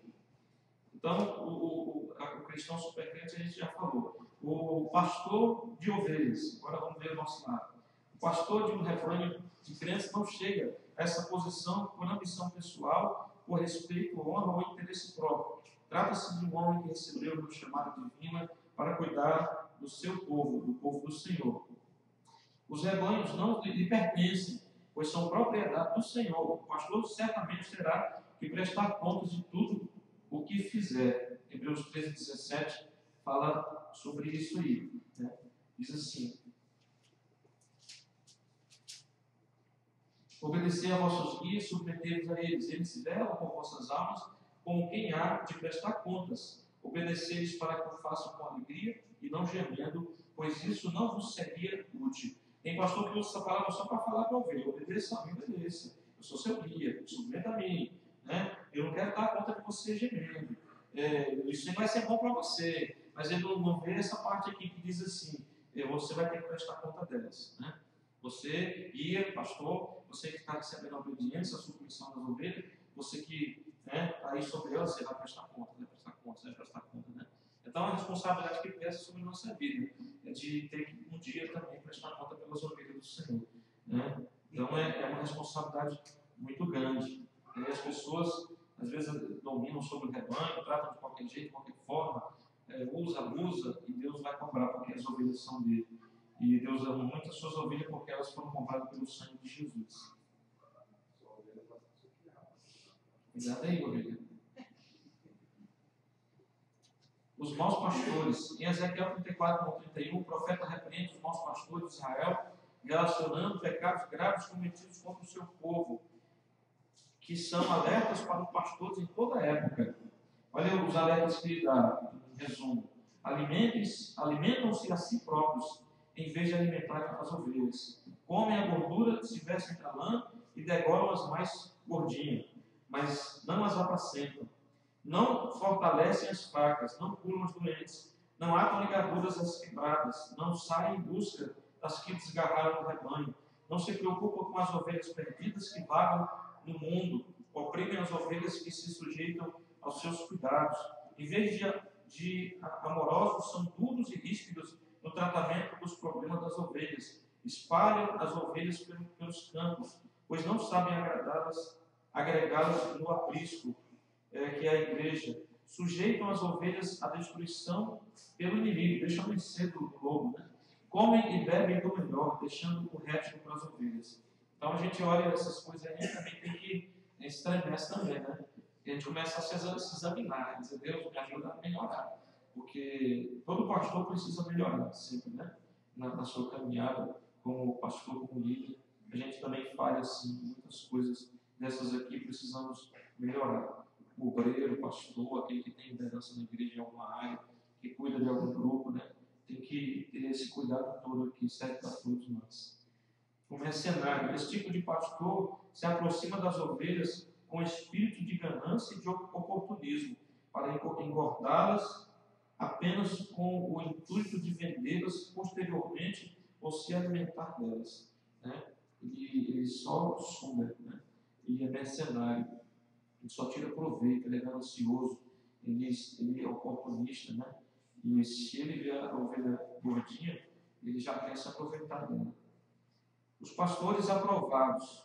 A: Então, o cristão supercrente a gente já falou. O pastor de ovelhas, agora vamos ver o nosso lado. O pastor de um rebanho de crianças não chega a essa posição por ambição pessoal, por respeito, honra ou interesse próprio. Trata-se de um homem que recebeu uma chamada divina para cuidar do seu povo, do povo do Senhor. Os rebanhos não lhe pertencem, pois são propriedade do Senhor. O pastor certamente terá que prestar contas de tudo o que fizer. Hebreus 13:17 fala sobre isso aí. Né? Diz assim: obedecei a vossos guias, submetei-vos a eles. Eles se velam com vossas almas, como quem há de prestar contas. Obedecei-lhes para que o façam com alegria e não gemendo, pois isso não vos seria útil. Tem pastor que usa essa palavra só para falar para ovelha: obedeça a mim, obedeça. Eu sou seu guia, submeta a mim. Né? Eu não quero dar conta de você gemendo. Isso não vai ser bom para você. Mas ele não vê essa parte aqui que diz assim: você vai ter que prestar conta delas. Né? Você, guia, pastor, você que está recebendo a obediência, a submissão das ovelhas, você que está aí sobre elas, você vai prestar conta, vai prestar conta, vai prestar conta. Né? Então a responsabilidade que pesa sobre a nossa vida é de ter que um dia também prestar conta pelas ovelhas do Senhor. Né? Então é uma responsabilidade muito grande. E as pessoas às vezes dominam sobre o rebanho, tratam de qualquer jeito, de qualquer forma, abusa, e Deus vai cobrar porque as ovelhas são dele. E Deus ama muito as suas ovelhas porque elas foram compradas pelo sangue de Jesus. Cuidado aí, ovelha. Os maus pastores. Em Ezequiel 34:31, o profeta repreende os maus pastores de Israel, relacionando pecados graves cometidos contra o seu povo, que são alertas para os pastores em toda a época. Olha os alertas que ele dá, em resumo. Alimentam-se a si próprios, em vez de alimentar as ovelhas. Comem a gordura, se vestem da lã e degoram as mais gordinhas, mas não as apacentam. Não fortalecem as fracas, não curam as doentes, não atam ligaduras às quebradas, não saem em busca das que desgarraram o rebanho, não se preocupam com as ovelhas perdidas que vagam no mundo, oprimem as ovelhas que se sujeitam aos seus cuidados. Em vez de amorosos, são duros e ríspidos no tratamento dos problemas das ovelhas. Espalham as ovelhas pelos campos, pois não sabem agregá-las no aprisco, que é a igreja. Sujeitam as ovelhas à destruição pelo inimigo, deixam vencer do lobo. Né? Comem e bebem do melhor, deixando o resto para as ovelhas. Então a gente olha essas coisas aí e também tem que estremece também, né? E a gente começa a se examinar, dizer: Deus, me ajuda a melhorar. Porque todo pastor precisa melhorar sempre, né? Na sua caminhada, como pastor, como líder. A gente também falha, assim, muitas coisas dessas aqui precisamos melhorar. O obreiro, o pastor, aquele que tem liderança na igreja em alguma área, que cuida de algum grupo, né? Tem que ter esse cuidado todo aqui, serve para todos nós. O mercenário, esse tipo de pastor se aproxima das ovelhas com espírito de ganância e de oportunismo, para engordá-las apenas com o intuito de vendê-las posteriormente ou se alimentar delas. Né? Ele só suga, né? Ele é mercenário, ele só tira proveito, ele é ganancioso, ele é oportunista, né? E se ele vê a ovelha gordinha, ele já quer se aproveitar dela. Os pastores aprovados.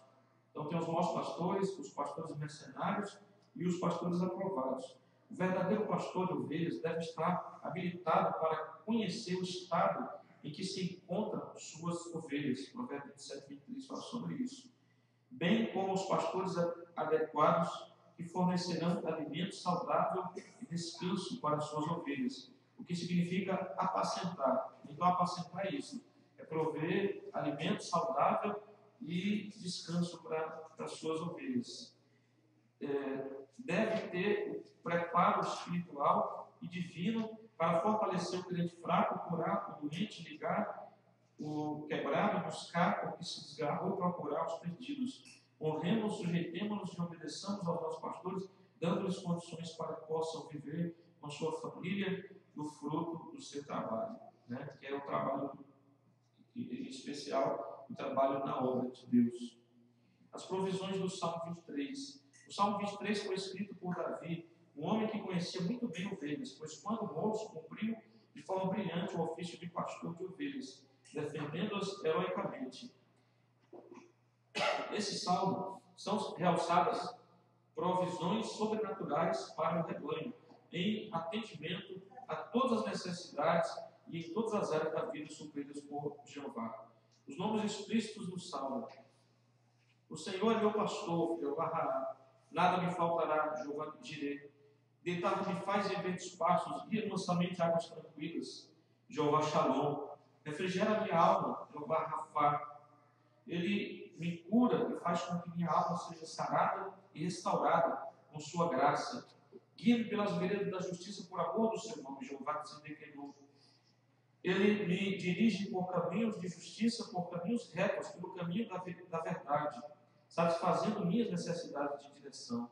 A: Então tem os maus pastores, os pastores mercenários e os pastores aprovados. O verdadeiro pastor de ovelhas deve estar habilitado para conhecer o estado em que se encontram suas ovelhas. Provérbios 27:23 fala sobre isso. Bem como os pastores adequados que fornecerão alimento saudável e descanso para suas ovelhas. O que significa apacentar. Então apacentar é isso. É prover alimento saudável e descanso para as suas ovelhas. Deve ter o preparo espiritual e divino para fortalecer o crente fraco, curar o doente, ligar o quebrado, buscar o que se desgarrou, procurar os perdidos. Honremos, sujeitemos-nos e obedeçamos aos nossos pastores, dando-lhes condições para que possam viver com sua família do fruto do seu trabalho, né? Que é o trabalho em especial, o trabalho na obra de Deus. As provisões do Salmo 23. O Salmo 23 foi escrito por Davi, um homem que conhecia muito bem ovelhas, pois quando moço cumpriu de forma brilhante o ofício de pastor de ovelhas, defendendo-as heroicamente. Esse salmo são realçadas provisões sobrenaturais para o rebanho, em atendimento a todas as necessidades e em todas as áreas da vida supridas por Jeová. Os nomes explícitos do salmo: o Senhor é meu pastor, Jeová Raá, nada me faltará, Jeová Jireh. Deitar-me faz em verdes pastos, guia mansamente águas tranquilas, Jeová Shalom. Refrigera minha alma, Jeová Rafá. Ele me cura e faz com que minha alma seja sarada e restaurada com sua graça. Guia-me pelas veredas da justiça por amor do seu nome, Jeová Tzedequenu. Ele me dirige por caminhos de justiça, por caminhos retos, pelo caminho da verdade, satisfazendo minhas necessidades de direção.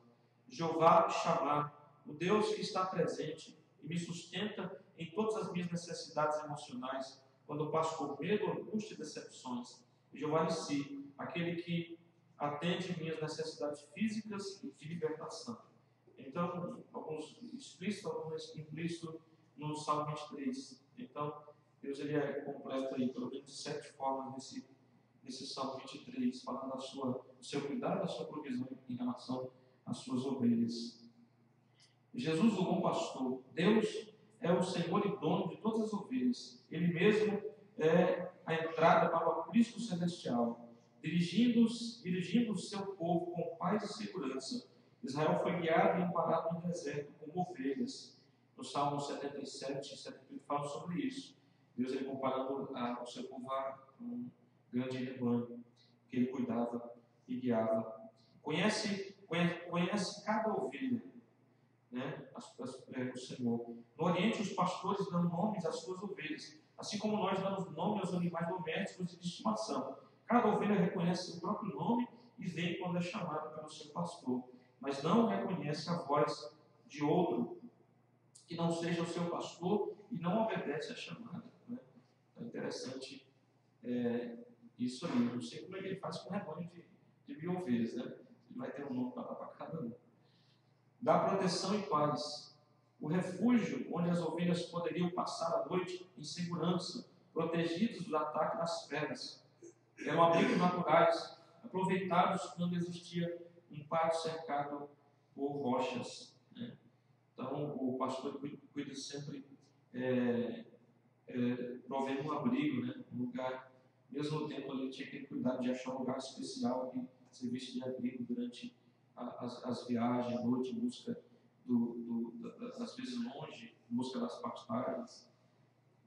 A: Jeová Shammah, o Deus que está presente e me sustenta em todas as minhas necessidades emocionais, quando eu passo por medo, angústia e decepções. Jeová Nissi, aquele que atende minhas necessidades físicas e de libertação. Então, alguns explícitos, alguns implícitos no Salmo 23. Então, Deus ele é completo aí, pelo menos de 7 formas nesse Salmo 23, falando do seu cuidado, da sua provisão em relação às suas ovelhas. Jesus, o bom pastor, Deus é o Senhor e dono de todas as ovelhas. Ele mesmo é a entrada para o aprisco celestial, dirigindo o seu povo com paz e segurança. Israel foi guiado e amparado no deserto como ovelhas. No Salmo 77 e 78 fala sobre isso. Deus ele comparando o seu povo a um grande rebanho que ele cuidava e guiava. Conhece cada ovelha, né? O Senhor. No Oriente, os pastores dão nomes às suas ovelhas, assim como nós damos nome aos animais domésticos e de estimação. Cada ovelha reconhece seu próprio nome e vem quando é chamada pelo seu pastor, mas não reconhece a voz de outro que não seja o seu pastor e não obedece à chamada. Né? É interessante isso aí. Eu não sei como é que ele faz com o rebanho de 1000 ovelhas, né? Ele vai ter um nome para cada um. Dá proteção e paz. O refúgio onde as ovelhas poderiam passar a noite em segurança, protegidos do ataque das feras. Eram abrigos naturais, aproveitados quando existia um pátio cercado por rochas. Né? Então, o pastor cuida sempre provendo um abrigo, né? Um lugar. Ao mesmo tempo, ele tinha que cuidar de achar um lugar especial e serviço de abrigo durante as viagens, à noite, em busca às vezes longe, em busca das pastagens.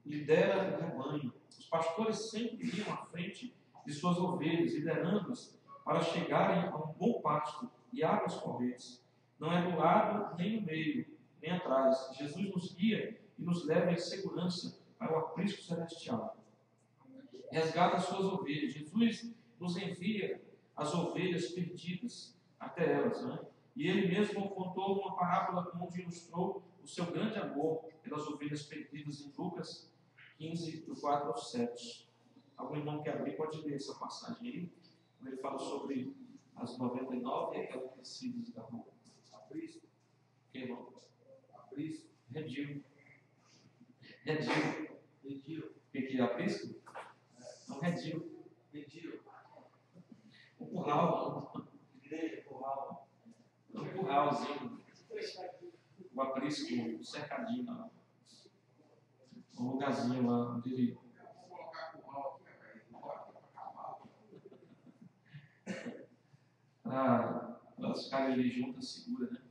A: Lidera o rebanho. Os pastores sempre iam à frente de suas ovelhas, liderando-as para chegarem a um bom pasto e águas correntes. Não é do lado, nem no meio, nem atrás. Jesus nos guia e nos leva em segurança para o aprisco celestial. Resgata as suas ovelhas. Jesus nos envia as ovelhas perdidas até elas, né? E ele mesmo contou uma parábola onde ilustrou o seu grande amor pelas ovelhas perdidas em Lucas 15, do 4 ao 7. Algum irmão que abrir pode ler essa passagem aí, quando ele fala sobre as 99 recém-nascidas da rua.
B: Aprisco.
A: Que irmão?
B: Aprisco.
A: Redil. O que é aprisco? Não, redil. Um curral.
B: Igreja, curral.
A: Um curralzinho. O aprisco, cercadinho lá. Um lugarzinho lá onde ele.
B: Vamos colocar curral aqui, bora para cavalo.
A: Para ficar ali juntas, segura, né?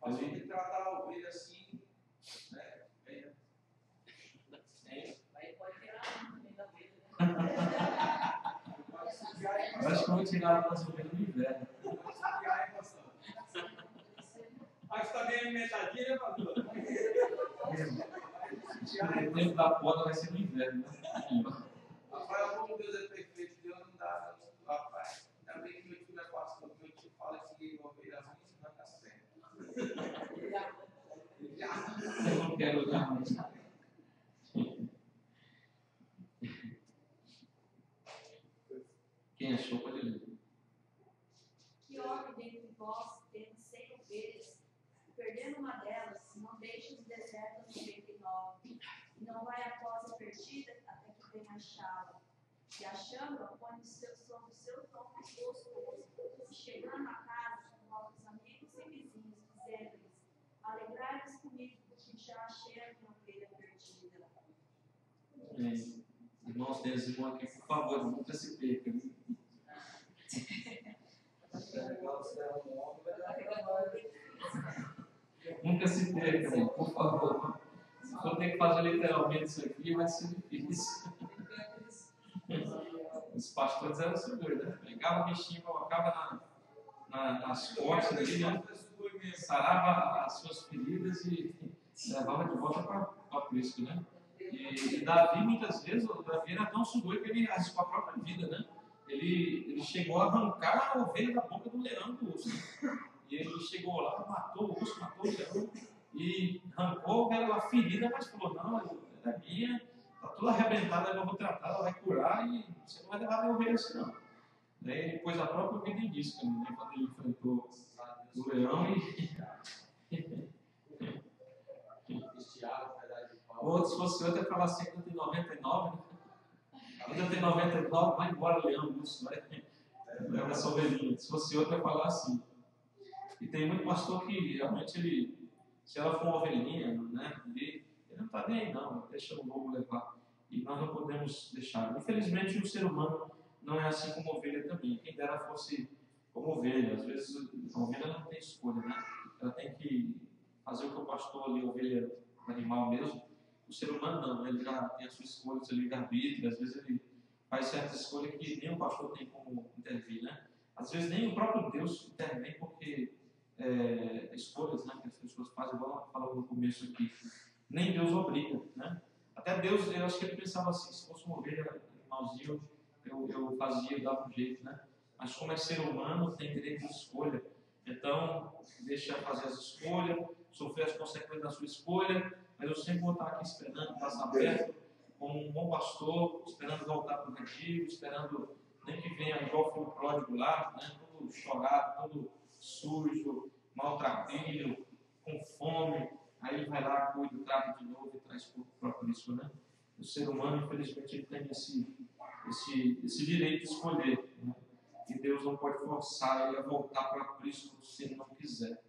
B: Mas tem que tratar a ovelha assim, né?
E: Aí pode tirar no meio da vida, né?
A: Eu acho que eu vou tirar umas ovelhas no inverno.
B: Mas tá bem alimentadinha, né, pastor?
A: O tempo da poda vai ser no inverno, né?
B: Rapaz, como Deus é perfeito, Deus não dá, não. Rapaz, ainda bem que meu tio não é pastor, meu tio fala que ovelha ruim não vai dar certo.
A: Eu não quero olhar mais. Quem achou pode ler.
E: Que homem dentre vós, tendo 100 ovelhas, e perdendo uma delas, não deixa os desertos 99, e não vai após a perdida até que venha achá-la. E achando-a, põe sobre o seu tronco gostoso, e chegando a casa, convoca os amigos e vizinhos, dizendo-lhes: alegrai-vos comigo, porque já achei a minha ovelha perdida.
A: Irmãos, tem esse irmão aqui, por favor, nunca se perca.
B: É legal se é um homem, vai dar trabalho.
A: Nunca se perca, irmão, por favor. Se for ter que fazer literalmente isso aqui, vai ser difícil. Os pastores eram seguros, né? Pegava o bichinho, colocava nas costas ali, né? Sarava as suas feridas e levava de volta para o aprisco, né? E Davi, muitas vezes, o Davi era tão sugoi que ele arriscou a própria vida, né? Ele chegou a arrancar a ovelha da boca do leão do urso. E ele chegou lá, matou o urso, matou o leão e arrancou ela ferida, mas falou: não, ela é minha, está toda arrebentada, eu vou tratar, ela vai curar e você não vai levar minha ovelha assim, não. Daí ele pôs a própria vida em risco, né? Quando ele enfrentou o leão ou se fosse outro, ia falar assim: ainda tem 99, né? Ainda tem 99, vai embora, leão, urso, vai leva essa ovelhinha. Se fosse outro, ia falar assim. E tem muito pastor que realmente se ela for uma ovelhinha, né, ele não está nem aí, não, deixa o lobo levar. E nós não podemos deixar. Infelizmente, o ser humano não é assim como ovelha também. Quem dera fosse como ovelha. Às vezes, a ovelha não tem escolha, né? Ela tem que fazer o que o pastor ali, ovelha, o animal mesmo. O ser humano não, ele já tem as suas escolhas, ele livre-arbítrio, às vezes ele faz certas escolhas que nem o pastor tem como intervir, né? Às vezes nem o próprio Deus intervém porque escolhas, né, que as pessoas fazem, igual falamos no começo aqui, nem Deus obriga, né? Até Deus, eu acho que ele pensava assim: se fosse uma ovelha, animalzinho, eu fazia, eu dava um jeito, né? Mas como é ser humano, tem direito de escolha, então deixa fazer as escolhas, sofrer as consequências da sua escolha, mas eu sempre vou estar aqui esperando, braço aberto, como um bom pastor, esperando voltar para o retiro, esperando nem que venha igual o filho pródigo lá, né? Todo chorado, todo sujo, maltrapilho, com fome, aí vai lá, cuida, trata de novo e traz para o próprio isso, né? O ser humano, infelizmente, ele tem esse direito de escolher, né? E Deus não pode forçar ele a voltar para Cristo se ele não quiser.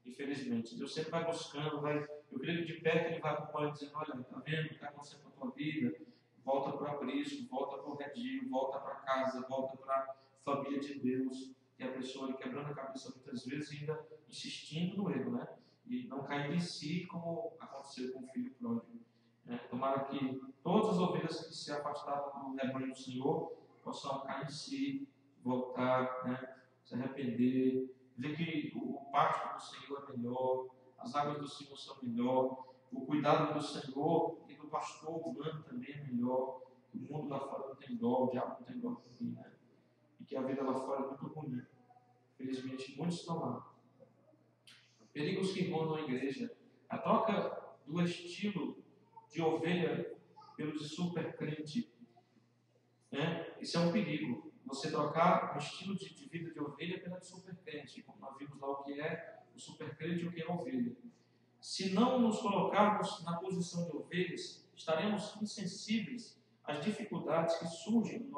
A: Infelizmente, Deus sempre vai buscando, eu creio que de perto ele vai acompanhando, dizendo: olha, está vendo o que está acontecendo com a tua vida? Volta para Cristo, volta para o redil, volta para casa, volta para a família de Deus. E a pessoa ali quebrando a cabeça muitas vezes, ainda insistindo no erro, né? E não caindo em si, como aconteceu com o filho pródigo. Tomara que todas as ovelhas que se afastaram do rebanho do Senhor possam cair em si, voltar, né? Se arrepender, ver que o pacto do Senhor é melhor, as águas do Senhor são melhor, o cuidado do Senhor e do pastor humano também é melhor. O mundo lá fora não tem dó, o diabo não tem dó de mim, né? E que a vida lá fora é muito ruim. Felizmente, muitos estão lá. Perigos que rondam a igreja. A troca do estilo de ovelha pelo de supercrente, né? Isso é um perigo. Você trocar o estilo de vida de ovelha pela de supercrente, como nós vimos lá o que é o supercrente e o que é a ovelha. Se não nos colocarmos na posição de ovelhas, estaremos insensíveis às dificuldades que surgem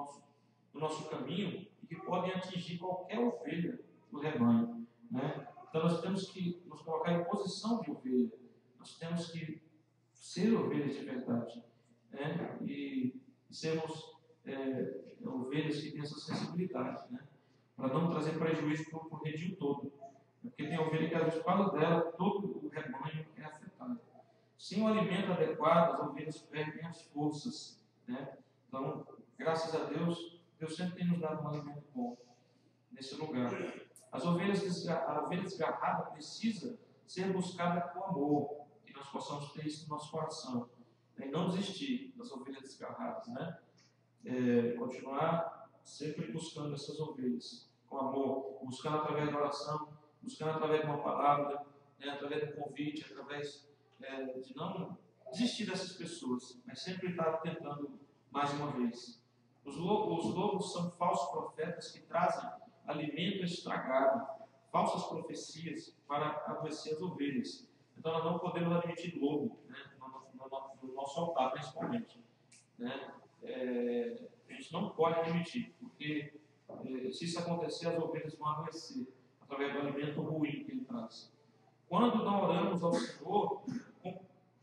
A: no nosso caminho e que podem atingir qualquer ovelha do rebanho, né? Então nós temos que nos colocar em posição de ovelha, nós temos que ser ovelhas de verdade, né? E sermos ovelhas que têm essa sensibilidade, né? Para não trazer prejuízo para o redil todo, porque tem ovelha que às vezes por causa dela todo o rebanho é afetado. Sem o alimento adequado, as ovelhas perdem as forças, né? Então, graças a Deus, Deus sempre tem nos dado um alimento bom nesse lugar. A ovelha desgarrada precisa ser buscada com amor, que nós possamos ter isso no nosso coração, né? E não desistir das ovelhas desgarradas, né? Continuar sempre buscando essas ovelhas com amor, buscando através da oração, buscando através de uma palavra, né? Através de um convite, através de não desistir dessas pessoas, mas sempre estar tentando mais uma vez. Os lobos são falsos profetas que trazem alimento estragado, falsas profecias para adoecer as ovelhas. Então, nós não podemos admitir lobo, né, no nosso altar, principalmente. Né? A gente não pode admitir, porque se isso acontecer, as ovelhas vão adoecer através do alimento ruim que ele traz. Quando não oramos ao Senhor,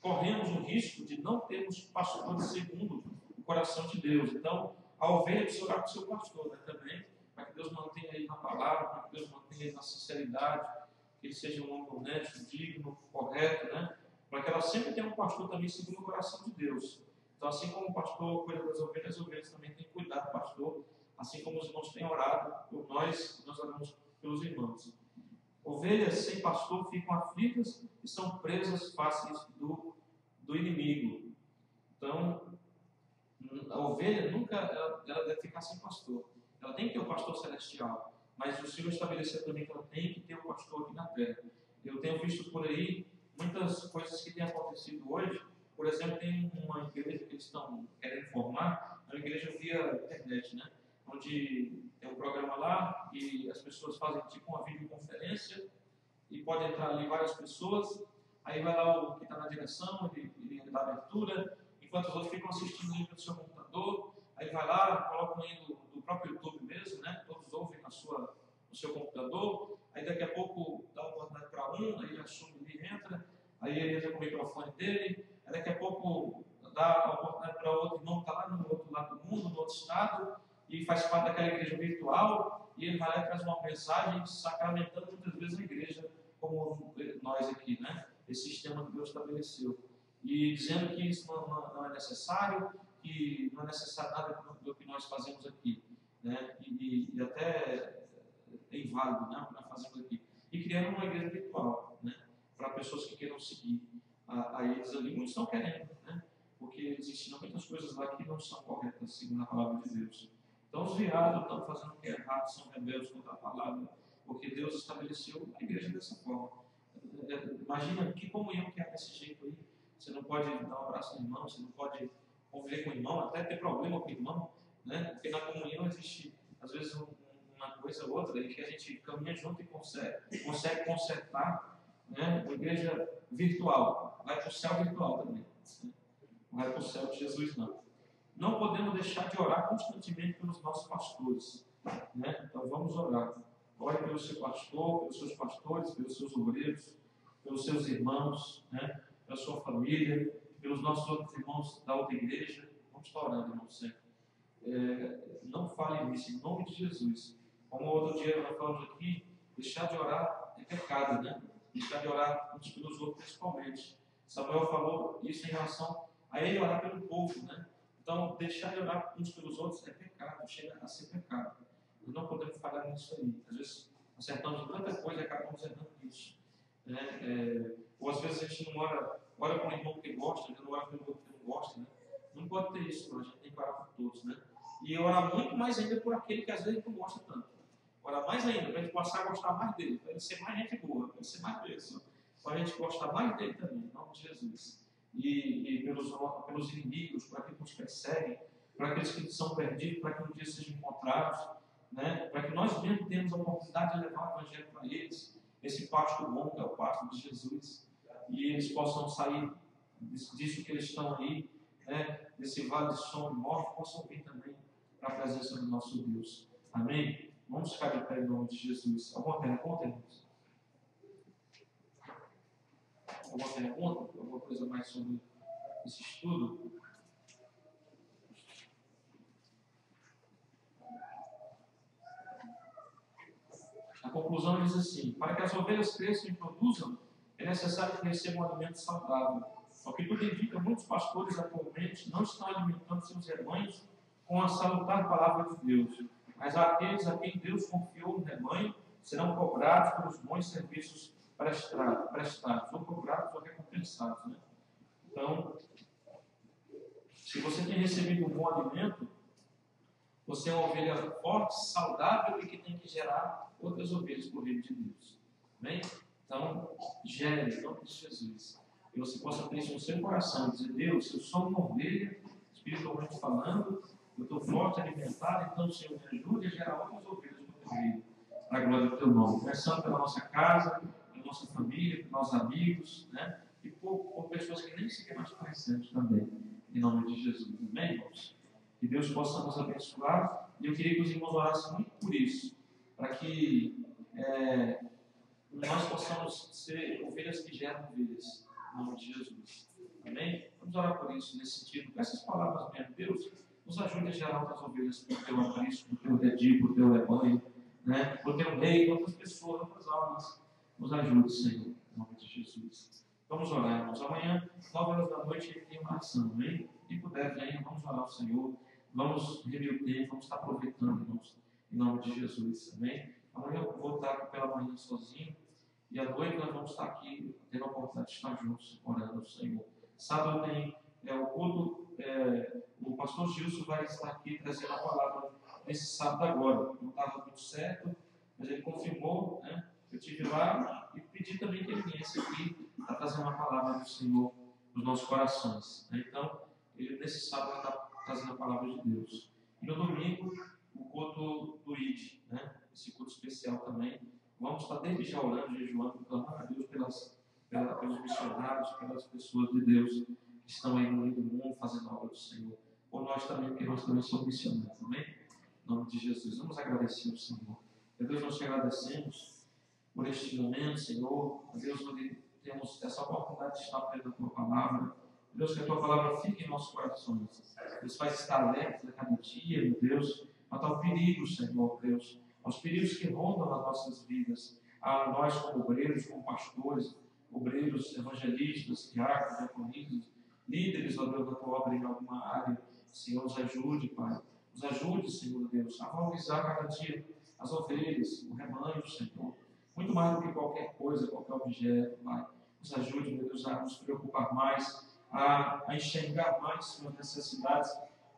A: corremos o risco de não termos pastores segundo o coração de Deus. Então, a ovelha precisa orar com o seu pastor, né, também, para que Deus mantenha ele na palavra, para que Deus mantenha ele na sinceridade, que ele seja um homem honesto, digno, correto, né, para que ela sempre tenha um pastor também segundo o coração de Deus. Então, assim como o pastor cuida das ovelhas, as ovelhas também têm que cuidar do pastor, assim como os irmãos têm orado por nós oramos pelos irmãos. Ovelhas sem pastor ficam aflitas e são presas fáceis do inimigo. Então, a ovelha nunca ela deve ficar sem pastor. Ela tem que ter um pastor celestial, mas o Senhor estabeleceu também que ela tem que ter um pastor aqui na terra. Eu tenho visto por aí muitas coisas que têm acontecido hoje. Por exemplo, tem uma igreja que eles estão querendo formar, é uma igreja via internet, né? Onde tem um programa lá e as pessoas fazem tipo uma videoconferência e pode entrar ali várias pessoas. Aí vai lá o que está na direção, ele dá abertura, enquanto os outros ficam assistindo ali pelo seu computador. Aí vai lá, colocam aí do próprio YouTube mesmo, né? Todos ouvem no seu computador. Aí daqui a pouco dá uma oportunidade para um, aí ele assume e entra. Aí ele entra com o microfone dele. Aí daqui a pouco dá a oportunidade para outro irmão que está lá no outro lado do mundo, no outro estado, e faz parte daquela igreja virtual. E ele vai lá e traz uma mensagem sacramentando muitas vezes a igreja, como nós aqui, né? Esse sistema que Deus estabeleceu. E dizendo que isso não é necessário, que não é necessário nada do que nós fazemos aqui, né? E até é inválido, né, o que nós fazemos aqui. E criando uma igreja virtual, né, para pessoas que queiram seguir a eles ali. Muitos estão querendo, né, porque eles ensinam muitas coisas lá que não são corretas, segundo a palavra de Deus. Então os viados estão fazendo o que é errado, são rebeldes contra a palavra, porque Deus estabeleceu a igreja dessa forma. Imagina que comunhão que é desse jeito aí. Você não pode dar um abraço no irmão, você não pode conviver com o irmão, até ter problema com o irmão, né? Porque na comunhão existe, às vezes, uma coisa ou outra, e que a gente caminha junto e consegue consertar, né? Uma igreja virtual, vai para o céu virtual também, né? Não vai para o céu de Jesus, não. Não podemos deixar de orar constantemente pelos nossos pastores, né? Então vamos orar. Ore pelo seu pastor, pelos seus pastores, pelos seus obreiros, pelos seus irmãos, né? Pela sua família, pelos nossos outros irmãos da outra igreja. Vamos estar orando, irmão, sempre. Não fale nisso, em nome de Jesus. Como outro dia nós falamos aqui, deixar de orar é pecado, né? Deixar de orar uns pelos outros, principalmente. Samuel falou isso em relação a ele orar pelo povo, né? Então, deixar de orar uns pelos outros é pecado, chega a ser pecado. Nós não podemos falhar nisso aí. Às vezes, acertamos tanta coisa e acabamos errando nisso. Né? Ou às vezes a gente não ora com o irmão que gosta, não ora com o irmão que não gosta, né? Não pode ter isso, a gente tem que orar por todos, né? E orar muito mais ainda por aquele que às vezes não gosta tanto. Orar mais ainda, para a gente passar a gostar mais dele, para ele ser mais gente boa, para ele ser mais bênção, para a gente gostar mais dele também, em nome de Jesus. E pelos inimigos, para aqueles que nos perseguem, para aqueles que são perdidos, para que um dia sejam encontrados, né? Para que nós mesmos tenhamos a oportunidade de levar o Evangelho para eles, esse pasto bom que é o pasto de Jesus, e eles possam sair disso que eles estão aí, né? Desse vale de sombra e morte, possam vir também para a presença do nosso Deus. Amém? Vamos ficar de pé em nome de Jesus. Alguma pergunta, irmãos? Alguma pergunta? Alguma coisa mais sobre esse estudo? A conclusão diz assim: para que as ovelhas cresçam e produzam, é necessário que recebam um alimento saudável. Ao que tudo indica, muitos pastores atualmente não estão alimentando seus rebanhos com a salutar palavra de Deus, mas aqueles a quem Deus confiou no rebanho serão cobrados pelos bons serviços prestados, ou cobrados ou recompensados, né? Então, se você tem recebido um bom alimento, você é uma ovelha forte, saudável e que tem que gerar outras ovelhas para o reino de Deus. Amém? Então, gere em nome de Jesus. Que você possa ter isso no seu coração, dizer: Deus, eu sou uma ovelha, espiritualmente falando, eu estou forte, alimentado, então o Senhor me ajude a gerar outras ovelhas para o teu reino, para a glória do teu nome. Começando pela nossa casa, pela nossa família, pelos nossos amigos, né? E por pessoas que nem sequer nós conhecemos também, em nome de Jesus. Amém, irmãos? Que Deus possa nos abençoar. E eu queria que os irmãos orassem muito por isso, para que nós possamos ser ovelhas que geram ovelhas, em nome de Jesus. Amém? Vamos orar por isso, nesse sentido. Com essas palavras mesmo, Deus, nos ajude a gerar outras ovelhas para o teu aprisco, para o teu redil, para o teu rebanho, né? Para o teu rei, outras pessoas, outras almas. Nos ajude, Senhor, em nome de Jesus. Vamos orar, irmãos. Amanhã, 9 horas da noite, ele tem uma ação, amém? E puder, venha, vamos orar ao Senhor. Vamos rever o tempo, vamos estar aproveitando, irmãos, em nome de Jesus, amém? Amanhã eu vou estar aqui pela manhã sozinho. E à noite nós vamos estar aqui, tendo a oportunidade de estar juntos, orando ao Senhor. Sábado tem o culto, o pastor Gilson vai estar aqui trazendo a palavra nesse sábado agora. Não estava muito certo, mas ele confirmou, né? Eu estive lá e pedi também que ele viesse aqui a trazer uma palavra do Senhor nos nossos corações. Né? Então, ele nesse sábado está trazendo a palavra de Deus. E no domingo, o culto do ID, né? Esse culto especial também. Vamos estar desde já orando, jejuando, clamando a Deus pelos missionários, pelas pessoas de Deus que estão aí no meio do mundo fazendo a obra do Senhor. Ou nós também, porque nós também somos missionários, amém? Em nome de Jesus. Vamos agradecer ao Senhor. Deus, nós te agradecemos por este momento, Senhor. Deus, onde temos essa oportunidade de estar aprendendo a tua palavra. Deus, que a tua palavra fique em nossos corações. Deus, faz estar alerta a cada dia, meu Deus, matar o perigo, Senhor, Deus. Aos perigos que rondam nas nossas vidas, a nós como obreiros, como pastores, obreiros, evangelistas, diáconos, diaconistas, líderes, ó Deus, da tua obra em alguma área. Senhor, nos ajude, Pai. Nos ajude, Senhor Deus, a valorizar cada dia as ovelhas, o rebanho, Senhor. Muito mais do que qualquer coisa, qualquer objeto, Pai. Nos ajude, meu Deus, a nos preocupar mais, a enxergar mais, Senhor, as necessidades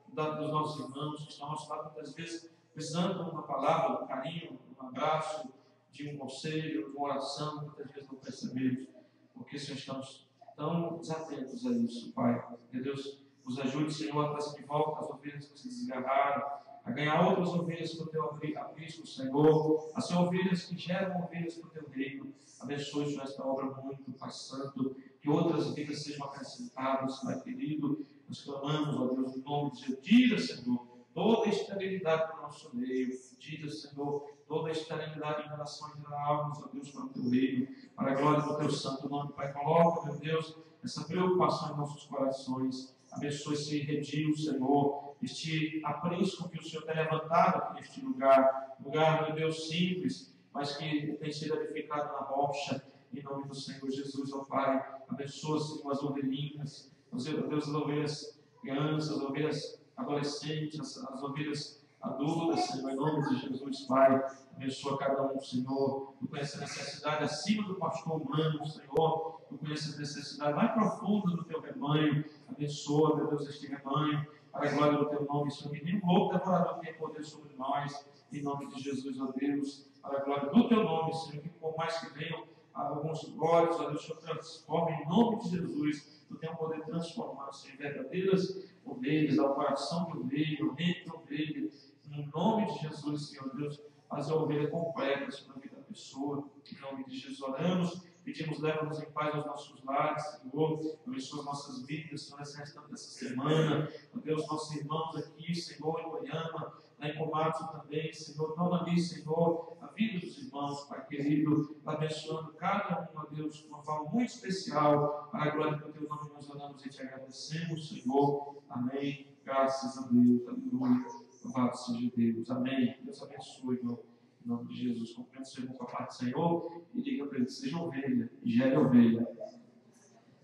A: dos nossos irmãos que estão ao nosso lado, muitas vezes, precisando de uma palavra, de um carinho, de um abraço, de um conselho, de uma oração, muitas vezes não percebemos, porque, Senhor, estamos tão desatentos a isso, Pai. Que Deus nos ajude, Senhor, a trazer de volta as ovelhas que se desgarraram, a ganhar outras ovelhas para o teu aprisco, Senhor, a ser ovelhas que geram ovelhas para o teu reino. Abençoe, Senhor, esta obra muito, Pai Santo, que outras vidas sejam acrescentadas, Pai querido. Nós clamamos, ó Deus, no nome de Jesus. Tira, Senhor, toda a esterilidade do nosso meio. Tira, Senhor, toda a esterilidade em relação a gerar almas, ó Deus, para o teu reino, para a glória do teu santo nome, Pai. Coloca, meu Deus, essa preocupação em nossos corações. Abençoe esse redil, Senhor, este aprisco que o Senhor tem levantado aqui neste lugar, meu Deus, simples, mas que tem sido edificado na rocha, em nome do Senhor Jesus, ó Pai. Abençoa, Senhor, as ovelhinhas, Deus, as ovelhas crianças, as ovelhas adolescentes, as ovelhas adultas, Senhor, em nome de Jesus, Pai. Abençoa cada um, Senhor. Tu conheces a necessidade acima do pastor humano, Senhor. Tu conheces a necessidade mais profunda do teu rebanho. Abençoa, meu Deus, este rebanho, para a glória do teu nome, Senhor. Que nenhum louco devorador tenha poder sobre nós, em nome de Jesus, ó Deus, para a glória do teu nome, Senhor. Que por mais que venham alguns glórias, ó Deus, o Senhor transforme em nome de Jesus. Tu tem o poder de transformar, Senhor, em verdadeiras ovelhas, ao coração de ovelha, o reino de ovelha, em nome de Jesus, Senhor Deus. Fazer a ovelha completa sobre a vida da pessoa. Em nome de Jesus oramos, pedimos, leva-nos em paz aos nossos lares, Senhor. Abençoa as nossas vidas, Senhor, nesse restante dessa semana. Ó Deus, nossos irmãos aqui, Senhor, em Goiânia, lá em Komatsu também, Senhor. Não ali, Senhor, a vida dos irmãos, Pai querido, abençoando cada um, ó Deus, de uma forma muito especial. Para a glória do teu nome, nós oramos e te agradecemos, Senhor. Amém. Graças a Deus. Aleluia. Louvado seja Deus. Amém. Deus abençoe, meu. Em nome de Jesus. Cumprimento o seu irmão com a paz do Senhor e diga para ele: seja ovelha, gere ovelha.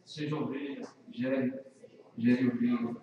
A: Seja ovelha, gere ovelha.